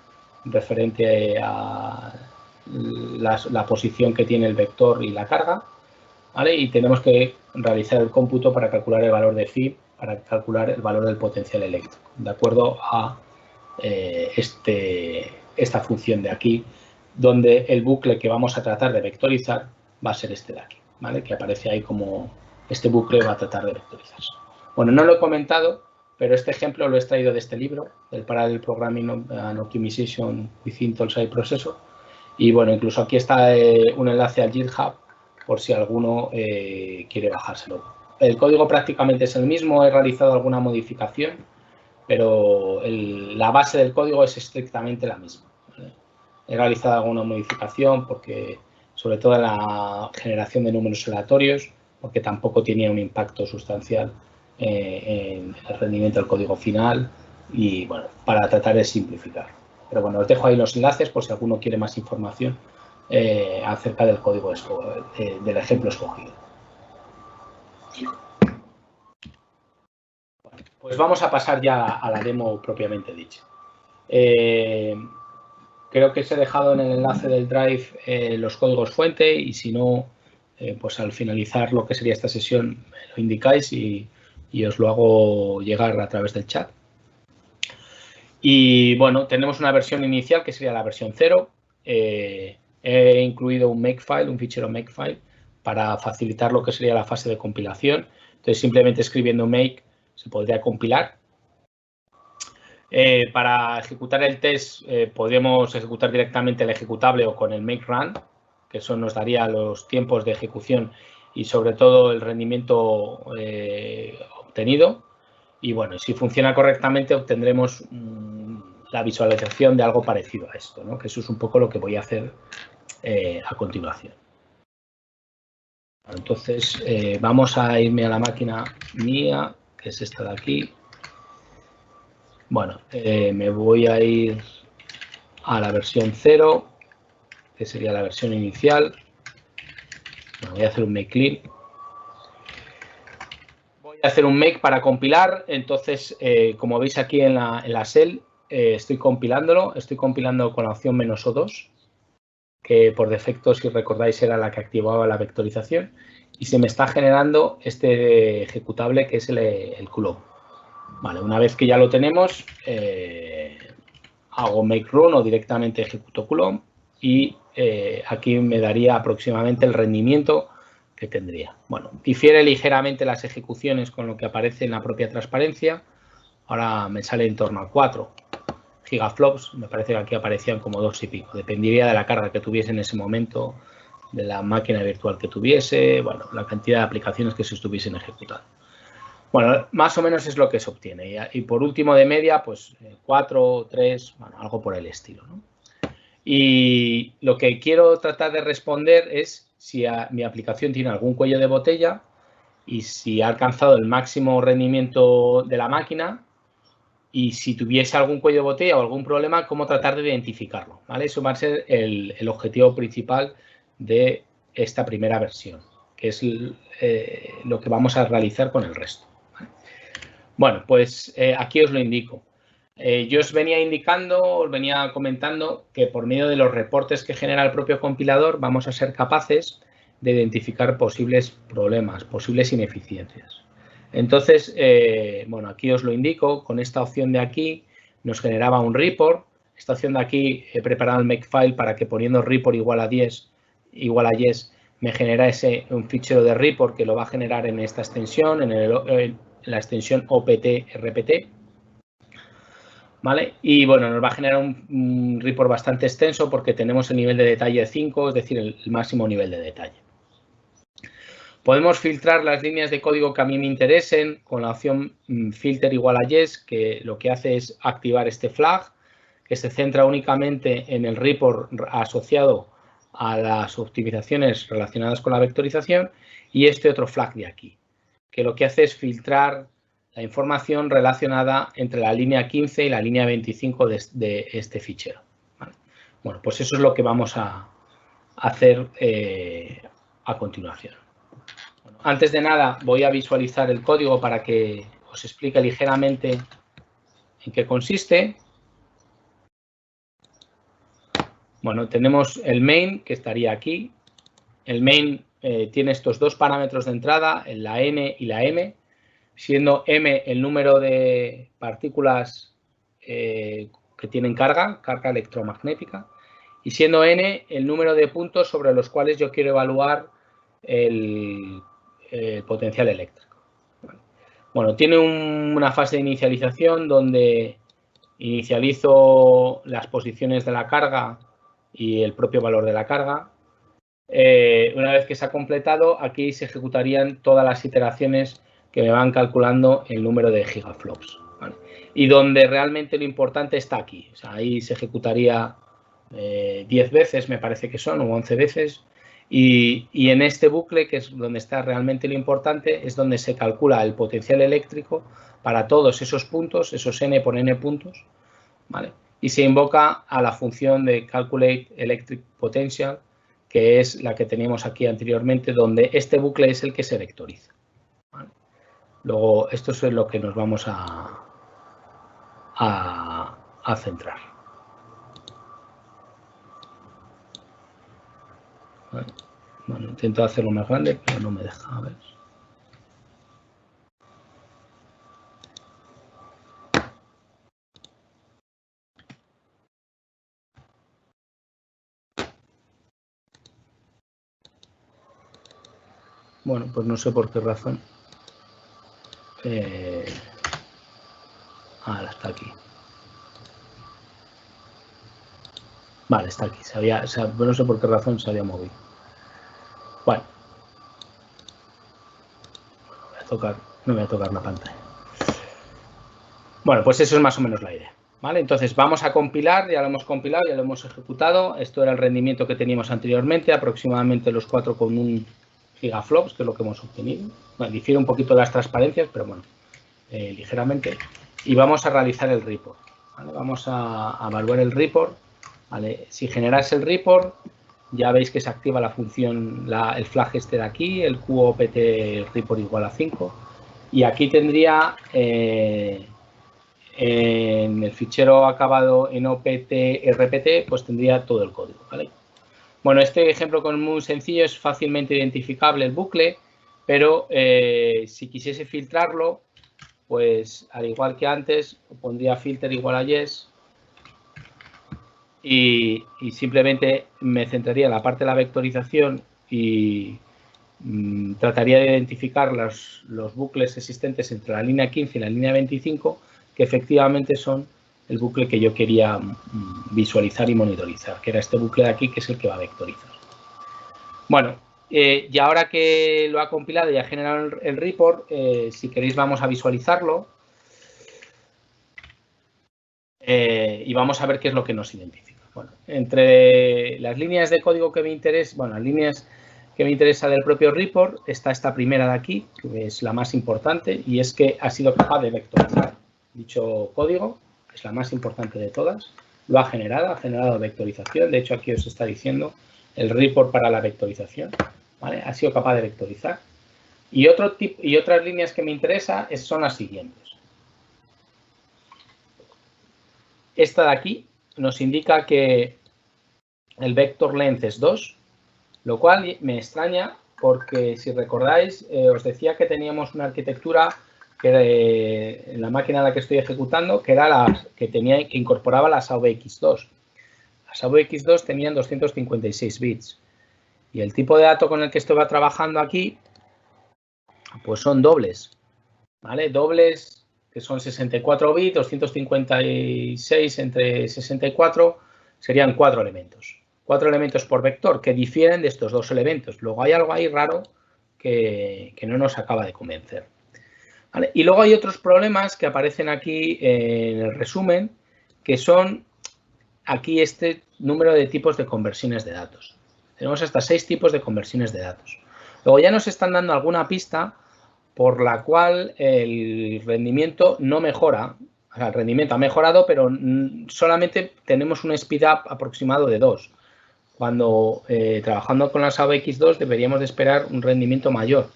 referente a la posición que tiene el vector y la carga, ¿vale? Y tenemos que realizar el cómputo para calcular el valor de phi, para calcular el valor del potencial eléctrico, de acuerdo a esta función de aquí, donde el bucle que vamos a tratar de vectorizar va a ser este de aquí, ¿vale? Que aparece ahí como este bucle va a tratar de vectorizarse. Bueno, no lo he comentado, pero este ejemplo lo he extraído de este libro, del Parallel Programming and Optimization with Intel Side Processor. Y bueno, incluso aquí está un enlace al GitHub por si alguno quiere bajárselo. El código prácticamente es el mismo, he realizado alguna modificación, pero la base del código es estrictamente la misma. ¿Vale? He realizado alguna modificación porque, sobre todo en la generación de números aleatorios, porque tampoco tenía un impacto sustancial en el rendimiento del código final y, bueno, para tratar de simplificar. Pero bueno, os dejo ahí los enlaces por si alguno quiere más información acerca del código del ejemplo escogido. Pues vamos a pasar ya a la demo propiamente dicha. Creo que os he dejado en el enlace del Drive los códigos fuente y si no, pues al finalizar lo que sería esta sesión me lo indicáis y os lo hago llegar a través del chat. Y bueno, tenemos una versión inicial que sería la versión 0. He incluido un makefile, un fichero makefile, para facilitar lo que sería la fase de compilación. Entonces, simplemente escribiendo make se podría compilar. Para ejecutar el test podríamos ejecutar directamente el ejecutable o con el make run, que eso nos daría los tiempos de ejecución y sobre todo el rendimiento obtenido. Y bueno, si funciona correctamente obtendremos la visualización de algo parecido a esto, ¿no? Que eso es un poco lo que voy a hacer a continuación. Entonces vamos a irme a la máquina mía, que es esta de aquí. Bueno, me voy a ir a la versión 0, que sería la versión inicial. Bueno, voy a hacer un make clean. Voy a hacer un make para compilar. Entonces, como veis aquí en la shell, estoy compilando con la opción -O2, que por defecto, si recordáis, era la que activaba la vectorización. Y se me está generando este ejecutable que es el clone. Vale, una vez que ya lo tenemos, hago make run o directamente ejecuto clone y aquí me daría aproximadamente el rendimiento que tendría. Bueno, difiere ligeramente las ejecuciones con lo que aparece en la propia transparencia. Ahora me sale en torno a 4 gigaflops. Me parece que aquí aparecían como 2 y pico. Dependería de la carga que tuviese en ese momento, de la máquina virtual que tuviese, bueno, la cantidad de aplicaciones que se estuviesen ejecutando. Bueno, más o menos es lo que se obtiene. Y por último, de media, pues 4, 3, bueno, algo por el estilo, ¿no? Y lo que quiero tratar de responder es si mi aplicación tiene algún cuello de botella y si ha alcanzado el máximo rendimiento de la máquina, y si tuviese algún cuello de botella o algún problema, cómo tratar de identificarlo, ¿vale? Eso va a ser el objetivo principal de esta primera versión, que es lo que vamos a realizar con el resto. Bueno, pues aquí os lo indico. Yo os venía comentando que por medio de los reportes que genera el propio compilador vamos a ser capaces de identificar posibles problemas, posibles ineficiencias. Entonces, bueno, aquí os lo indico, con esta opción de aquí nos generaba un report. Esta opción de aquí he preparado el makefile para que poniendo report igual a 10, igual a yes, me genera un fichero de report que lo va a generar en esta extensión, en la extensión opt-rpt. ¿Vale? Y bueno, nos va a generar un report bastante extenso porque tenemos el nivel de detalle 5, es decir, el máximo nivel de detalle. Podemos filtrar las líneas de código que a mí me interesen con la opción filter igual a yes, que lo que hace es activar este flag, que se centra únicamente en el report asociado a las optimizaciones relacionadas con la vectorización, y este otro flag de aquí, que lo que hace es filtrar la información relacionada entre la línea 15 y la línea 25 de este fichero. ¿Vale? Bueno, pues eso es lo que vamos a hacer a continuación. Bueno, antes de nada, voy a visualizar el código para que os explique ligeramente en qué consiste. Bueno, tenemos el main, que estaría aquí. El main tiene estos dos parámetros de entrada, la n y la m, siendo m el número de partículas que tienen carga electromagnética, y siendo n el número de puntos sobre los cuales yo quiero evaluar el potencial eléctrico. Bueno, tiene una fase de inicialización donde inicializo las posiciones de la carga y el propio valor de la carga. Una vez que se ha completado, aquí se ejecutarían todas las iteraciones que me van calculando el número de gigaflops, ¿vale? Y donde realmente lo importante está aquí. O sea, ahí se ejecutaría 10 veces, me parece que son, o 11 veces. Y en este bucle, que es donde está realmente lo importante, es donde se calcula el potencial eléctrico para todos esos puntos, esos n por n puntos, ¿vale? Y se invoca a la función de calculate electric potential, que es la que teníamos aquí anteriormente, donde este bucle es el que se vectoriza, ¿vale? Luego, esto es lo que nos vamos a centrar. ¿Vale? Bueno, intento hacerlo más grande, pero no me deja. A ver. Bueno, pues no sé por qué razón. Ahora está aquí. Vale, está aquí. No sé por qué razón se había movido. Bueno. No voy a tocar la pantalla. Bueno, pues eso es más o menos la idea, ¿vale? Entonces vamos a compilar, ya lo hemos compilado, ya lo hemos ejecutado. Esto era el rendimiento que teníamos anteriormente, aproximadamente los 4,1 gigaflops, que es lo que hemos obtenido. Bueno, difiere un poquito de las transparencias, pero bueno, ligeramente. y vamos a realizar el report. ¿Vale? Vamos a evaluar el report. ¿Vale? Si generas el report, ya veis que se activa la función, el flag este de aquí, el QOPT report igual a 5. Y aquí tendría, en el fichero acabado en OPT-RPT, pues tendría todo el código. ¿Vale? Bueno, este ejemplo muy sencillo, es fácilmente identificable el bucle, pero si quisiese filtrarlo, pues al igual que antes, pondría filter igual a yes y simplemente me centraría en la parte de la vectorización y trataría de identificar los bucles existentes entre la línea 15 y la línea 25, que efectivamente son el bucle que yo quería visualizar y monitorizar, que era este bucle de aquí, que es el que va a vectorizar. Bueno, y ahora que lo ha compilado y ha generado el report, si queréis vamos a visualizarlo y vamos a ver qué es lo que nos identifica. Bueno, entre las líneas de código que me interesa, bueno, las líneas que me interesa del propio report está esta primera de aquí, que es la más importante, y es que ha sido capaz de vectorizar dicho código, es la más importante de todas. Lo ha generado vectorización. De hecho, aquí os está diciendo el report para la vectorización. ¿Vale? Ha sido capaz de vectorizar. Y otras líneas que me interesa son las siguientes. Esta de aquí nos indica que el vector length es 2, lo cual me extraña porque, si recordáis, os decía que teníamos una arquitectura que en la máquina en la que estoy ejecutando, que era que incorporaba las AVX2. Las AVX2 tenían 256 bits. Y el tipo de dato con el que estoy trabajando aquí, pues son dobles. ¿Vale? Dobles que son 64 bits, 256 entre 64, serían 4 elementos. 4 elementos por vector que difieren de estos 2 elementos. Luego hay algo ahí raro que no nos acaba de convencer. ¿Vale? Y luego hay otros problemas que aparecen aquí en el resumen, que son aquí este número de tipos de conversiones de datos. Tenemos hasta 6 tipos de conversiones de datos. Luego ya nos están dando alguna pista por la cual el rendimiento no mejora. O sea, el rendimiento ha mejorado, pero solamente tenemos un speedup aproximado de 2. Cuando trabajando con las AVX2 deberíamos de esperar un rendimiento mayor.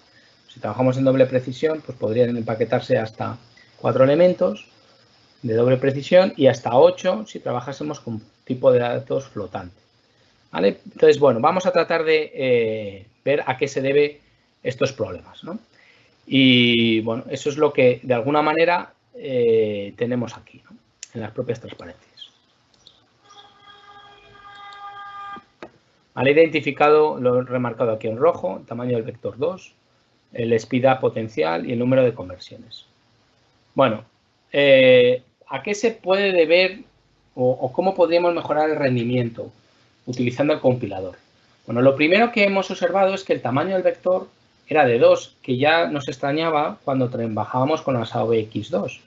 Si trabajamos en doble precisión, pues podrían empaquetarse hasta 4 elementos de doble precisión y hasta 8 si trabajásemos con tipo de datos flotante. ¿Vale? Entonces, bueno, vamos a tratar de ver a qué se debe estos problemas, ¿no? Y bueno, eso es lo que de alguna manera tenemos aquí, ¿no? En las propias transparencias. Vale, identificado, lo he remarcado aquí en rojo, el tamaño del vector 2, el speedup potencial y el número de conversiones. Bueno, ¿a qué se puede deber o cómo podríamos mejorar el rendimiento utilizando el compilador? Bueno, lo primero que hemos observado es que el tamaño del vector era de 2, que ya nos extrañaba cuando trabajábamos con las AVX2.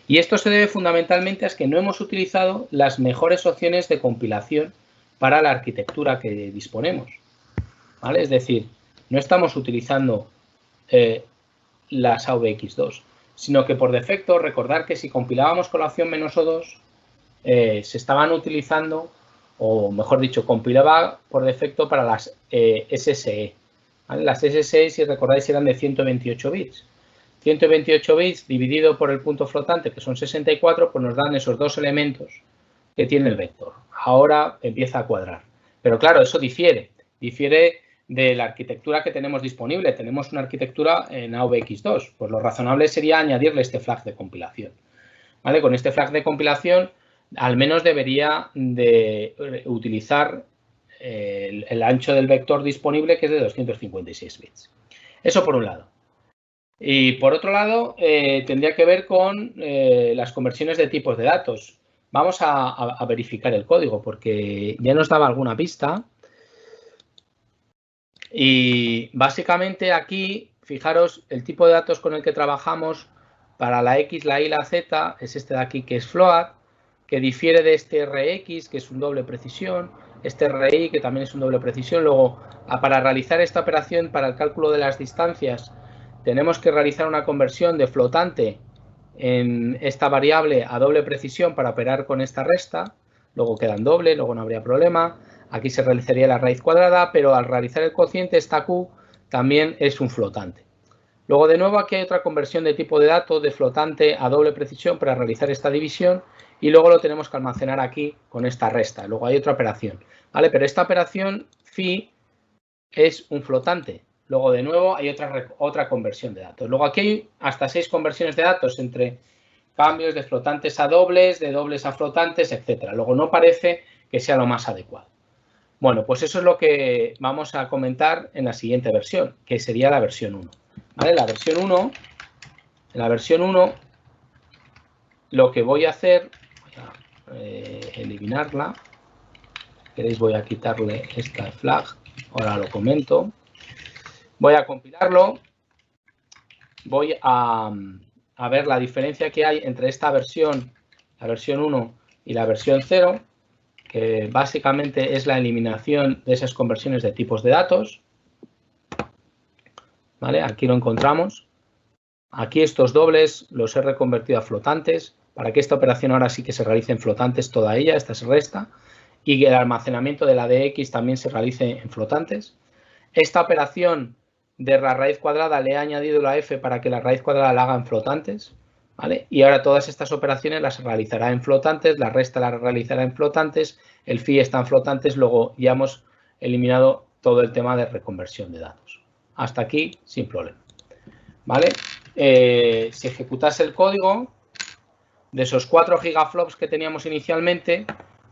Y esto se debe fundamentalmente a que no hemos utilizado las mejores opciones de compilación para la arquitectura que disponemos. ¿Vale? Es decir, no estamos utilizando las AVX2, sino que por defecto, recordar que si compilábamos con la opción "-o2", se estaban utilizando, o mejor dicho, compilaba por defecto para las SSE. ¿Vale? Las SSE, si recordáis, eran de 128 bits. 128 bits dividido por el punto flotante, que son 64, pues nos dan esos 2 elementos que tiene el vector. Ahora empieza a cuadrar. Pero claro, eso difiere de la arquitectura que tenemos disponible. Tenemos una arquitectura en AVX2. Pues lo razonable sería añadirle este flag de compilación. ¿Vale? Con este flag de compilación, al menos debería de utilizar el ancho del vector disponible, que es de 256 bits. Eso por un lado. Y por otro lado, tendría que ver con las conversiones de tipos de datos. Vamos a verificar el código porque ya nos daba alguna pista. Y básicamente aquí, fijaros, el tipo de datos con el que trabajamos para la X, la Y, la Z es este de aquí, que es float, que difiere de este RX, que es un doble precisión, este RI, que también es un doble precisión. Luego, para realizar esta operación, para el cálculo de las distancias, tenemos que realizar una conversión de flotante en esta variable a doble precisión para operar con esta resta, luego queda en doble, luego no habría problema. Aquí se realizaría la raíz cuadrada, pero al realizar el cociente, esta Q también es un flotante. Luego, de nuevo, aquí hay otra conversión de tipo de dato de flotante a doble precisión para realizar esta división y luego lo tenemos que almacenar aquí con esta resta. Luego hay otra operación, ¿vale? Pero esta operación phi es un flotante. Luego, de nuevo, hay otra conversión de datos. Luego, aquí hay hasta 6 conversiones de datos entre cambios de flotantes a dobles, de dobles a flotantes, etcétera. Luego, no parece que sea lo más adecuado. Bueno, pues eso es lo que vamos a comentar en la siguiente versión, que sería la versión 1. ¿Vale? En la versión 1, lo que voy a hacer, voy a eliminarla. Si queréis, voy a quitarle esta flag. Ahora lo comento. Voy a compilarlo. Voy a ver la diferencia que hay entre esta versión, la versión 1 y la versión 0, que básicamente es la eliminación de esas conversiones de tipos de datos. ¿Vale? Aquí lo encontramos. Aquí estos dobles los he reconvertido a flotantes para que esta operación ahora sí que se realice en flotantes toda ella, esta se resta, y que el almacenamiento de la de x también se realice en flotantes. Esta operación de la raíz cuadrada le he añadido la f para que la raíz cuadrada la haga en flotantes, ¿vale? Y ahora todas estas operaciones las realizará en flotantes, la resta la realizará en flotantes, el phi está en flotantes, luego ya hemos eliminado todo el tema de reconversión de datos. Hasta aquí sin problema, ¿vale? Si ejecutase el código, de esos 4 gigaflops que teníamos inicialmente,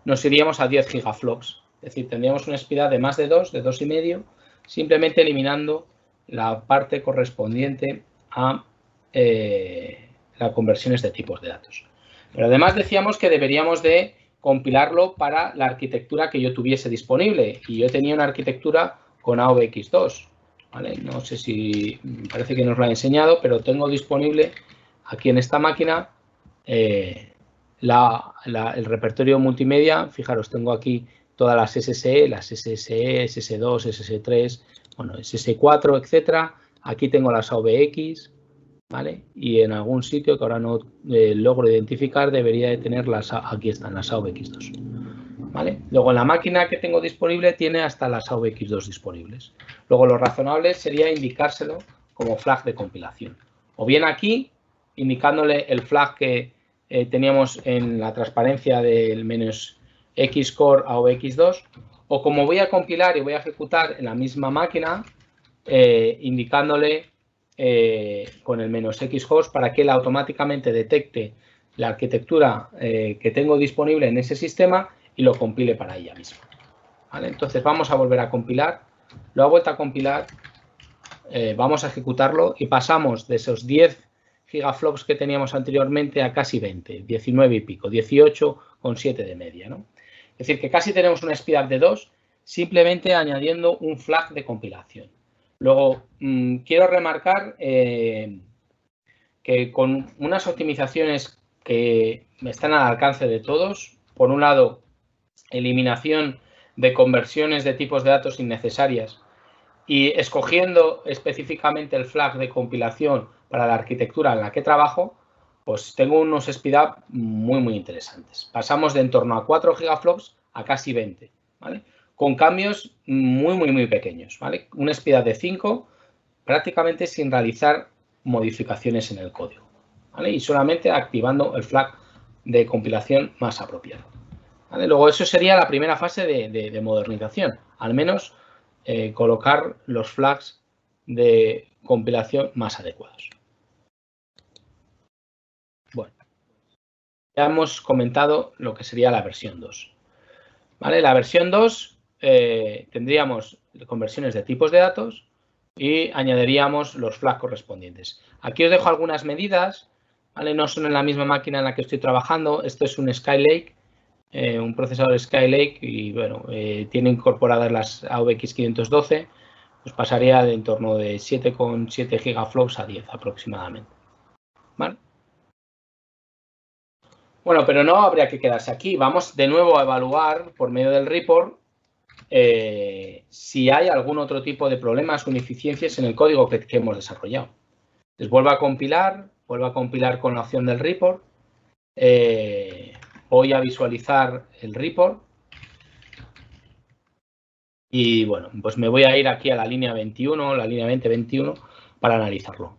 nos iríamos a 10 gigaflops. Es decir, tendríamos una speed de más de 2, de 2,5, simplemente eliminando la parte correspondiente a las conversiones de tipos de datos. Pero además decíamos que deberíamos de compilarlo para la arquitectura que yo tuviese disponible. Y yo tenía una arquitectura con AVX2. ¿Vale? No sé si, parece que nos lo ha enseñado, pero tengo disponible aquí en esta máquina el repertorio multimedia. Fijaros, tengo aquí todas las SSE, SS2, SS3, bueno, SS4, etcétera. Aquí tengo las AVX, ¿vale? Y en algún sitio que ahora no logro identificar, debería de tener aquí están las AVX2. ¿Vale? Luego, en la máquina que tengo disponible tiene hasta las AVX2 disponibles. Luego, lo razonable sería indicárselo como flag de compilación. O bien aquí, indicándole el flag que teníamos en la transparencia del -xcore AVX2, o como voy a compilar y voy a ejecutar en la misma máquina, indicándole con el -xhost para que él automáticamente detecte la arquitectura que tengo disponible en ese sistema y lo compile para ella misma. ¿Vale? Entonces vamos a volver a compilar, lo ha vuelto a compilar, vamos a ejecutarlo y pasamos de esos 10 gigaflops que teníamos anteriormente a casi 20, 19 y pico, 18,7 de media, ¿no? Es decir, que casi tenemos una speedup de 2 simplemente añadiendo un flag de compilación. Luego, quiero remarcar que con unas optimizaciones que están al alcance de todos, por un lado, eliminación de conversiones de tipos de datos innecesarias y escogiendo específicamente el flag de compilación para la arquitectura en la que trabajo, pues tengo unos speedup muy interesantes. Pasamos de en torno a 4 gigaflops a casi 20, ¿vale? Con cambios muy pequeños, ¿vale? Un speedup de 5 prácticamente sin realizar modificaciones en el código, ¿vale? Y solamente activando el flag de compilación más apropiado. ¿Vale? Luego, eso sería la primera fase de modernización, al menos colocar los flags de compilación más adecuados. Bueno, ya hemos comentado lo que sería la versión 2. ¿Vale? La versión 2 tendríamos conversiones de tipos de datos y añadiríamos los flags correspondientes. Aquí os dejo algunas medidas, ¿vale? No son en la misma máquina en la que estoy trabajando. Esto es un Skylake. Un procesador Skylake y bueno, tiene incorporadas las AVX 512, pues pasaría de en torno de 7,7 gigaflops a 10 aproximadamente. ¿Vale? Bueno, pero no habría que quedarse aquí. Vamos de nuevo a evaluar por medio del report si hay algún otro tipo de problemas o ineficiencias en el código que hemos desarrollado. Les vuelvo a compilar, vuelvo a compilar con la opción del report. Voy a visualizar el report. Y bueno, pues me voy a ir aquí a la línea 21, la línea 20-21, para analizarlo.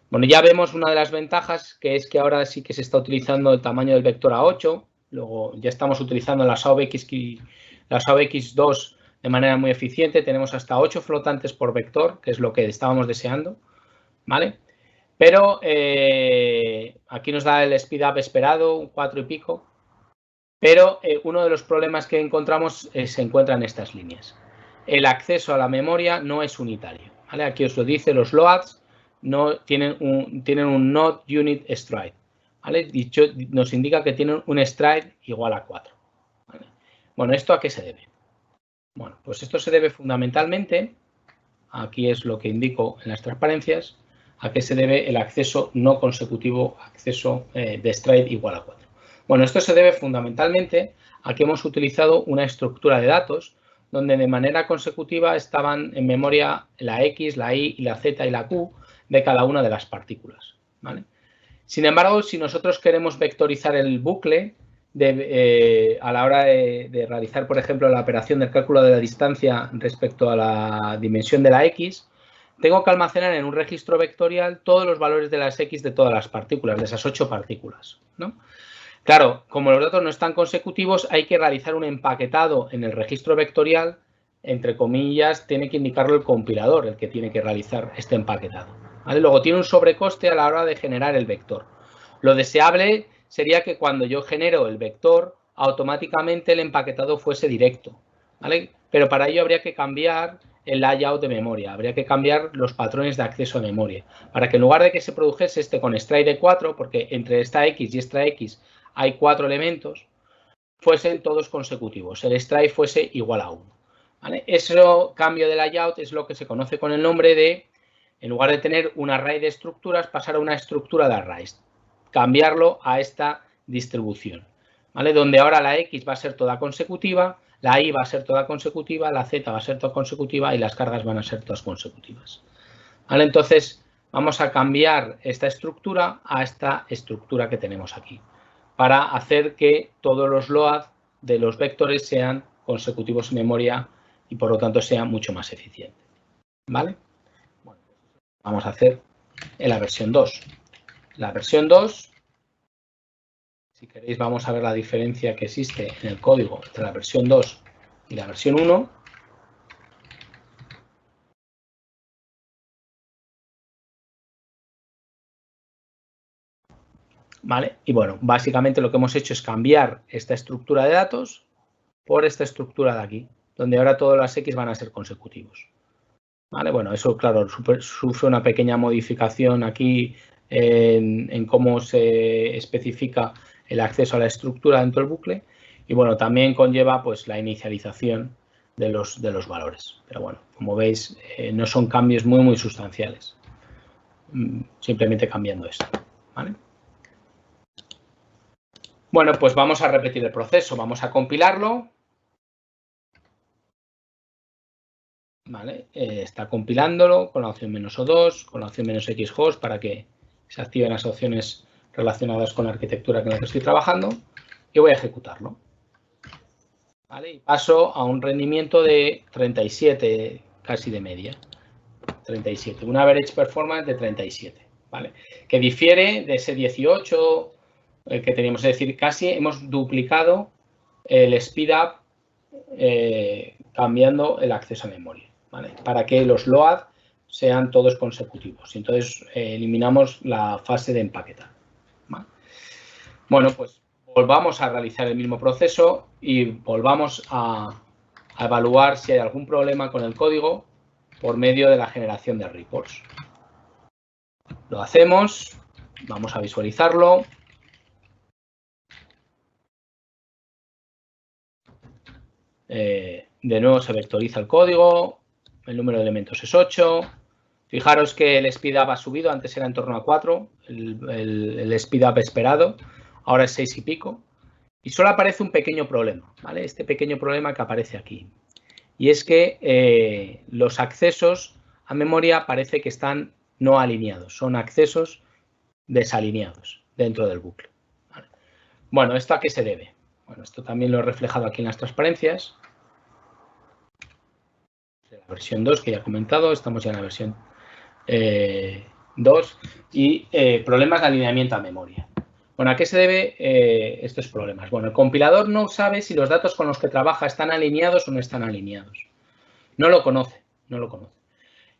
Bueno, ya vemos una de las ventajas, que es que ahora sí que se está utilizando el tamaño del vector a 8. Luego ya estamos utilizando las AOBX2 de manera muy eficiente. Tenemos hasta 8 flotantes por vector, que es lo que estábamos deseando, ¿vale? Pero aquí nos da el speed up esperado, un 4 y pico. Pero uno de los problemas que encontramos se encuentra en estas líneas. El acceso a la memoria no es unitario, ¿vale? Aquí os lo dice, los LOADs no tienen un not unit stride, ¿vale? Dicho, nos indica que tienen un stride igual a 4, ¿vale? Bueno, ¿esto a qué se debe? Bueno, pues esto se debe fundamentalmente, aquí es lo que indico en las transparencias, a qué se debe el acceso no consecutivo, acceso de stride igual a 4. Bueno, esto se debe fundamentalmente a que hemos utilizado una estructura de datos donde de manera consecutiva estaban en memoria la X, la Y, la Z y la Q de cada una de las partículas, ¿vale? Sin embargo, si nosotros queremos vectorizar el bucle a la hora de realizar, por ejemplo, la operación del cálculo de la distancia respecto a la dimensión de la X, tengo que almacenar en un registro vectorial todos los valores de las X de todas las partículas, de esas 8 partículas, ¿no? Claro, como los datos no están consecutivos, hay que realizar un empaquetado en el registro vectorial, entre comillas, tiene que indicarlo el compilador, el que tiene que realizar este empaquetado, ¿vale? Luego tiene un sobrecoste a la hora de generar el vector. Lo deseable sería que cuando yo genero el vector, automáticamente el empaquetado fuese directo, ¿vale? Pero para ello habría que cambiar el layout de memoria, habría que cambiar los patrones de acceso a memoria, para que en lugar de que se produjese este con stride de 4, porque entre esta X y esta X hay 4 elementos, fuesen todos consecutivos, el stride fuese igual a 1, ¿vale? Ese cambio de layout es lo que se conoce con el nombre de, en lugar de tener un array de estructuras, pasar a una estructura de arrays, cambiarlo a esta distribución, ¿vale? Donde ahora la X va a ser toda consecutiva, la Y va a ser toda consecutiva, la Z va a ser toda consecutiva y las cargas van a ser todas consecutivas, ¿vale? Entonces, vamos a cambiar esta estructura a esta estructura que tenemos aquí, para hacer que todos los LOAD de los vectores sean consecutivos en memoria y por lo tanto sea mucho más eficiente, ¿vale? Bueno, vamos a hacer en la versión 2. La versión 2, si queréis, vamos a ver la diferencia que existe en el código entre la versión 2 y la versión 1. ¿Vale? Y bueno, básicamente lo que hemos hecho es cambiar esta estructura de datos por esta estructura de aquí, donde ahora todas las X van a ser consecutivos, ¿vale? Bueno, eso, claro, sufre una pequeña modificación aquí en cómo se especifica el acceso a la estructura dentro del bucle y, bueno, también conlleva pues la inicialización de los valores. Pero, bueno, como veis, no son cambios muy sustanciales, simplemente cambiando esto, ¿vale? Bueno, pues vamos a repetir el proceso, vamos a compilarlo. ¿Vale? Está compilándolo con la opción "-o2", con la opción "-xhost", para que se activen las opciones relacionadas con la arquitectura con la que estoy trabajando. Y voy a ejecutarlo, ¿vale? Y paso a un rendimiento de 37, casi de media. 37, un average performance de 37, ¿vale? Que difiere de ese 18 que teníamos, es decir, casi hemos duplicado el speed up cambiando el acceso a memoria, ¿vale? Para que los LOAD sean todos consecutivos. Y entonces eliminamos la fase de empaquetar, ¿vale? Bueno, pues volvamos a realizar el mismo proceso y volvamos a evaluar si hay algún problema con el código por medio de la generación de reports. Lo hacemos, vamos a visualizarlo. De nuevo se vectoriza el código, el número de elementos es 8. Fijaros que el speed up ha subido, antes era en torno a 4, el speed up esperado, ahora es 6 y pico. Y solo aparece un pequeño problema, ¿vale? Este pequeño problema que aparece aquí. Y es que los accesos a memoria parece que están no alineados, son accesos desalineados dentro del bucle. ¿Vale? Bueno, ¿esto a qué se debe? Bueno, esto también lo he reflejado aquí en las transparencias. La versión 2 que ya he comentado, estamos ya en la versión 2 y problemas de alineamiento a memoria. Bueno, ¿a qué se debe estos problemas? Bueno, el compilador no sabe si los datos con los que trabaja están alineados o no están alineados. No lo conoce, no lo conoce.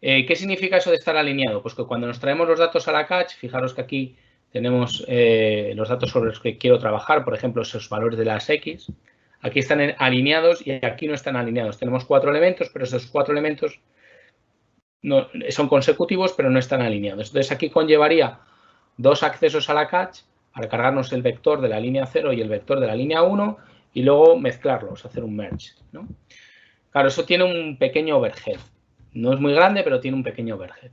¿Qué significa eso de estar alineado? Pues que cuando nos traemos los datos a la cache, fijaros que aquí tenemos los datos sobre los que quiero trabajar, por ejemplo, esos valores de las X. Aquí están alineados y aquí no están alineados. Tenemos 4 elementos, pero esos 4 elementos no, son consecutivos, pero no están alineados. Entonces, aquí conllevaría 2 accesos a la cache para cargarnos el vector de la línea 0 y el vector de la línea 1 y luego mezclarlos, hacer un merge, ¿no? Claro, eso tiene un pequeño overhead. No es muy grande, pero tiene un pequeño overhead.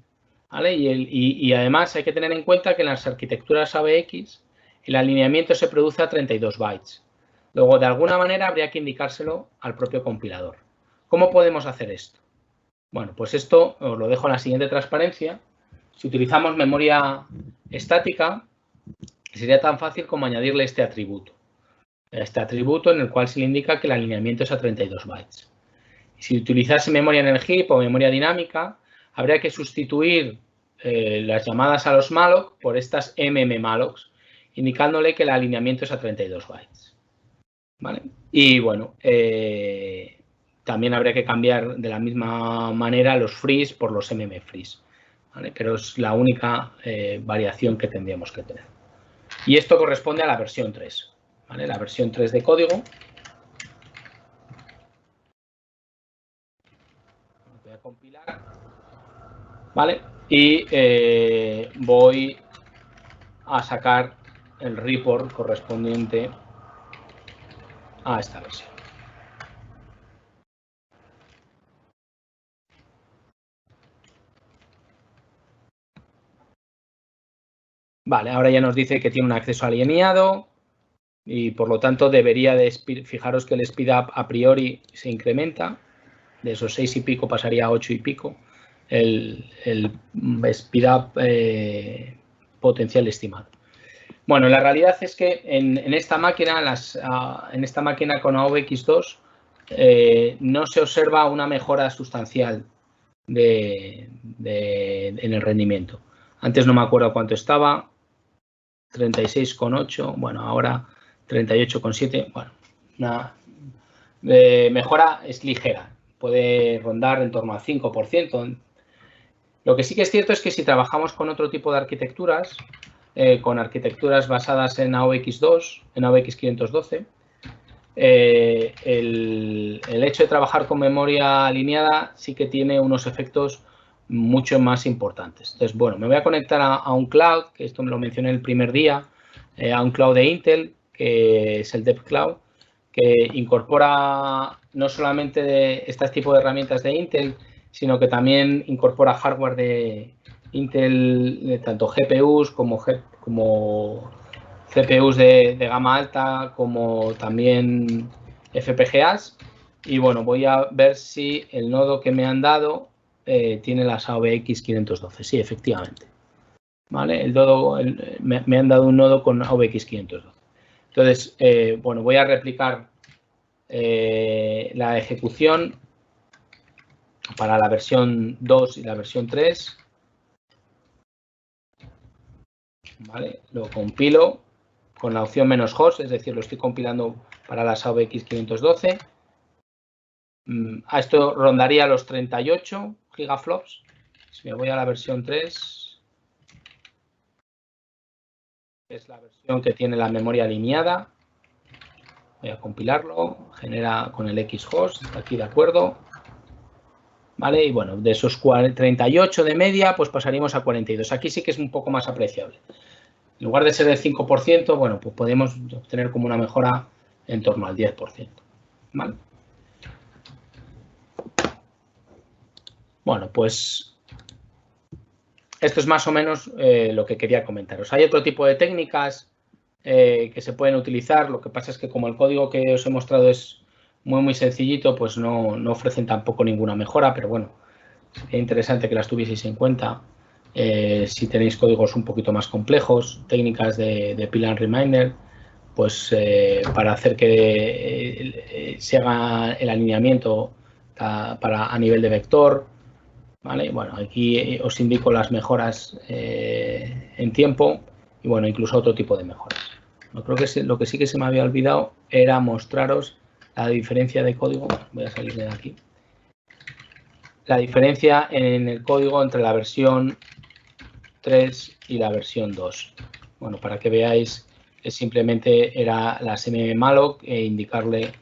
¿Vale? Y además hay que tener en cuenta que en las arquitecturas AVX el alineamiento se produce a 32 bytes. Luego, de alguna manera, habría que indicárselo al propio compilador. ¿Cómo podemos hacer esto? Bueno, pues esto os lo dejo en la siguiente transparencia. Si utilizamos memoria estática, sería tan fácil como añadirle este atributo. Este atributo en el cual se le indica que el alineamiento es a 32 bytes. Si utilizase memoria en el heap o memoria dinámica, habría que sustituir las llamadas a los malloc por estas mmmallocs, indicándole que el alineamiento es a 32 bytes. ¿Vale? Y bueno, también habría que cambiar de la misma manera los frees por los mmfrees. ¿Vale? Pero es la única variación que tendríamos que tener. Y esto corresponde a la versión 3. ¿Vale? La versión 3 de código. Voy a compilar. ¿Vale? Y voy a sacar el report correspondiente a esta versión. Vale, ahora ya nos dice que tiene un acceso alineado y por lo tanto debería de, fijaros que el speedup a priori se incrementa, de esos 6 y pico pasaría a 8 y pico, el speedup potencial estimado. Bueno, la realidad es que en esta máquina, con AVX2, no se observa una mejora sustancial en el rendimiento. Antes no me acuerdo cuánto estaba, 36,8, bueno, ahora 38,7. Bueno, una mejora es ligera, puede rondar en torno al 5%. Lo que sí que es cierto es que si trabajamos con otro tipo de arquitecturas, con arquitecturas basadas en AVX2, en AVX512, el hecho de trabajar con memoria alineada sí que tiene unos efectos mucho más importantes. Entonces, bueno, me voy a conectar a un cloud, que esto me lo mencioné el primer día, a un cloud de Intel, que es el DevCloud, que incorpora no solamente este tipo de herramientas de Intel, sino que también incorpora hardware de Intel, tanto GPUs como CPUs de gama alta, como también FPGAs. Y bueno, voy a ver si el nodo que me han dado tiene las AVX 512. Sí, efectivamente. ¿Vale? Me han dado un nodo con AVX 512. Entonces, bueno, voy a replicar la ejecución para la versión 2 y la versión 3. ¿Vale? Lo compilo con la opción "-host", es decir, lo estoy compilando para las AVX 512. A esto rondaría los 38 gigaflops. Si me voy a la versión 3, es la versión que tiene la memoria alineada. Voy a compilarlo, genera con el "-host", está aquí de acuerdo. ¿Vale? Y bueno, de esos 38 de media, pues pasaríamos a 42. Aquí sí que es un poco más apreciable. En lugar de ser el 5%, bueno, pues podemos obtener como una mejora en torno al 10%. ¿Vale? Bueno, pues esto es más o menos lo que quería comentaros. Hay otro tipo de técnicas que se pueden utilizar. Lo que pasa es que como el código que os he mostrado es muy sencillito, pues no ofrecen tampoco ninguna mejora, pero bueno, sería interesante que las tuvieseis en cuenta. Si tenéis códigos un poquito más complejos, técnicas de Peel and Reminder, pues para hacer que se haga el alineamiento a nivel de vector, ¿vale? Bueno, aquí os indico las mejoras en tiempo y bueno, incluso otro tipo de mejoras. Yo creo que lo que sí que se me había olvidado era mostraros la diferencia de código. Voy a salir de aquí. La diferencia en el código entre la versión 3 y la versión 2. Bueno, para que veáis que simplemente era la mmmalloc e indicarle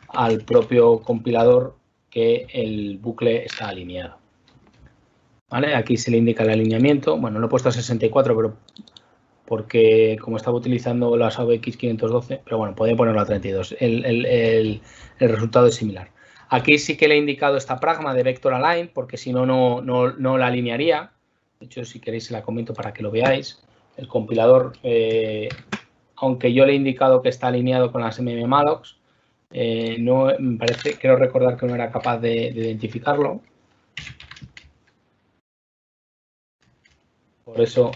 al propio compilador que el bucle está alineado. ¿Vale? Aquí se le indica el alineamiento. Bueno, lo he puesto a 64, pero porque como estaba utilizando las AVX 512, pero bueno, podría ponerlo a 32. El resultado es similar. Aquí sí que le he indicado esta pragma de vector align, porque si no, no la alinearía. De hecho, si queréis se la comento para que lo veáis. El compilador, aunque yo le he indicado que está alineado con las mmmallocs, no, me parece, creo recordar que no era capaz de identificarlo. Por eso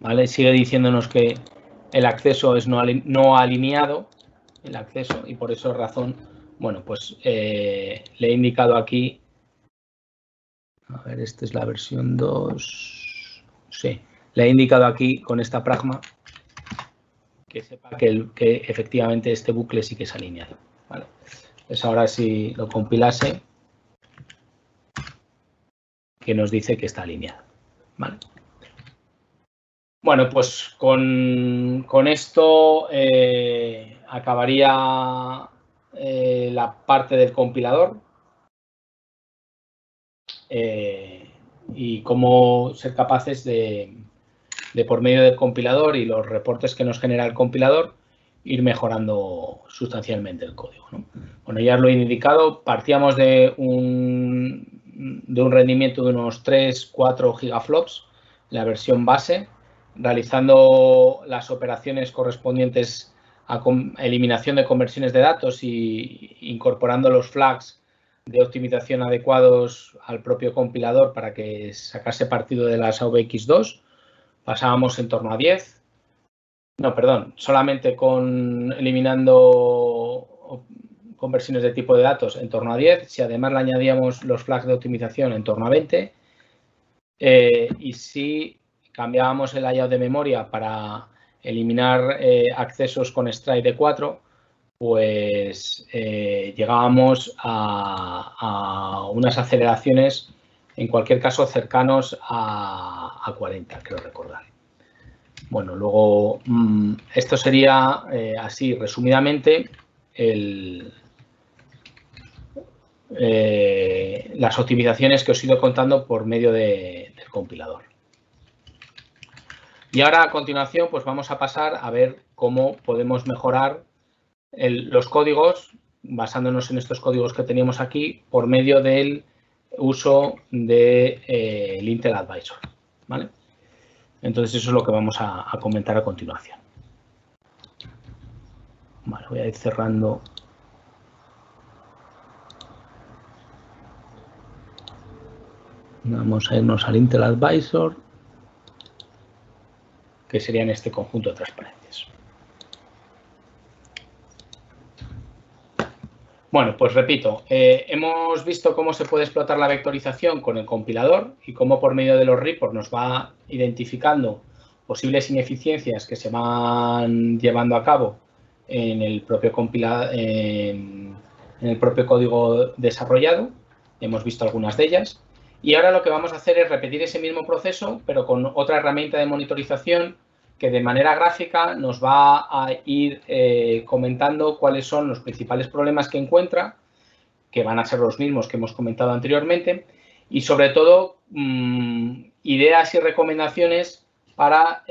¿vale? Sigue diciéndonos que el acceso es no alineado, el acceso, y por esa razón, bueno, pues le he indicado aquí, a ver, esta es la versión 2, sí, le he indicado aquí con esta pragma que sepa que efectivamente este bucle sí que es alineado, ¿vale? Pues ahora si lo compilase, que nos dice que está alineado, ¿vale? Bueno, pues con esto acabaría la parte del compilador y cómo ser capaces de, por medio del compilador y los reportes que nos genera el compilador, ir mejorando sustancialmente el código, ¿no? Bueno, ya os lo he indicado, partíamos de un rendimiento de unos 3-4 gigaflops, la versión base, realizando las operaciones correspondientes a eliminación de conversiones de datos y incorporando los flags de optimización adecuados al propio compilador para que sacase partido de las AVX2. Pasábamos en torno a 10. No, perdón, solamente eliminando conversiones de tipo de datos en torno a 10. Si además le añadíamos los flags de optimización en torno a 20. Y si cambiábamos el layout de memoria para eliminar accesos con stride de 4, pues llegábamos a unas aceleraciones, en cualquier caso, cercanos a 40, creo recordar. Bueno, luego esto sería, así resumidamente, las optimizaciones que os he ido contando por medio del compilador. Y ahora, a continuación, pues vamos a pasar a ver cómo podemos mejorar los códigos, basándonos en estos códigos que teníamos aquí, por medio del uso del Intel Advisor, ¿vale? Entonces, eso es lo que vamos a comentar a continuación. Vale, voy a ir cerrando. Vamos a irnos al Intel Advisor, que sería en este conjunto de transparencias. Bueno, pues repito, hemos visto cómo se puede explotar la vectorización con el compilador y cómo por medio de los reports nos va identificando posibles ineficiencias que se van llevando a cabo en el propio en el propio código desarrollado. Hemos visto algunas de ellas. Y ahora lo que vamos a hacer es repetir ese mismo proceso, pero con otra herramienta de monitorización que de manera gráfica nos va a ir comentando cuáles son los principales problemas que encuentra, que van a ser los mismos que hemos comentado anteriormente, y sobre todo ideas y recomendaciones para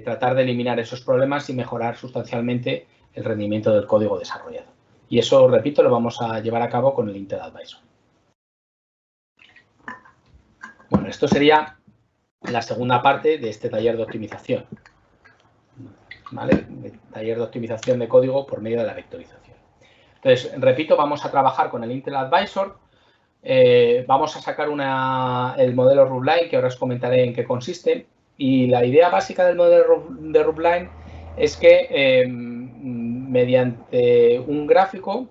tratar de eliminar esos problemas y mejorar sustancialmente el rendimiento del código desarrollado. Y eso, repito, lo vamos a llevar a cabo con el Intel Advisor. Bueno, esto sería la segunda parte de este taller de optimización, ¿vale? Taller de optimización de código por medio de la vectorización. Entonces, repito, vamos a trabajar con el Intel Advisor. Vamos a sacar el modelo Roofline, que ahora os comentaré en qué consiste. Y la idea básica del modelo de Roofline es que mediante un gráfico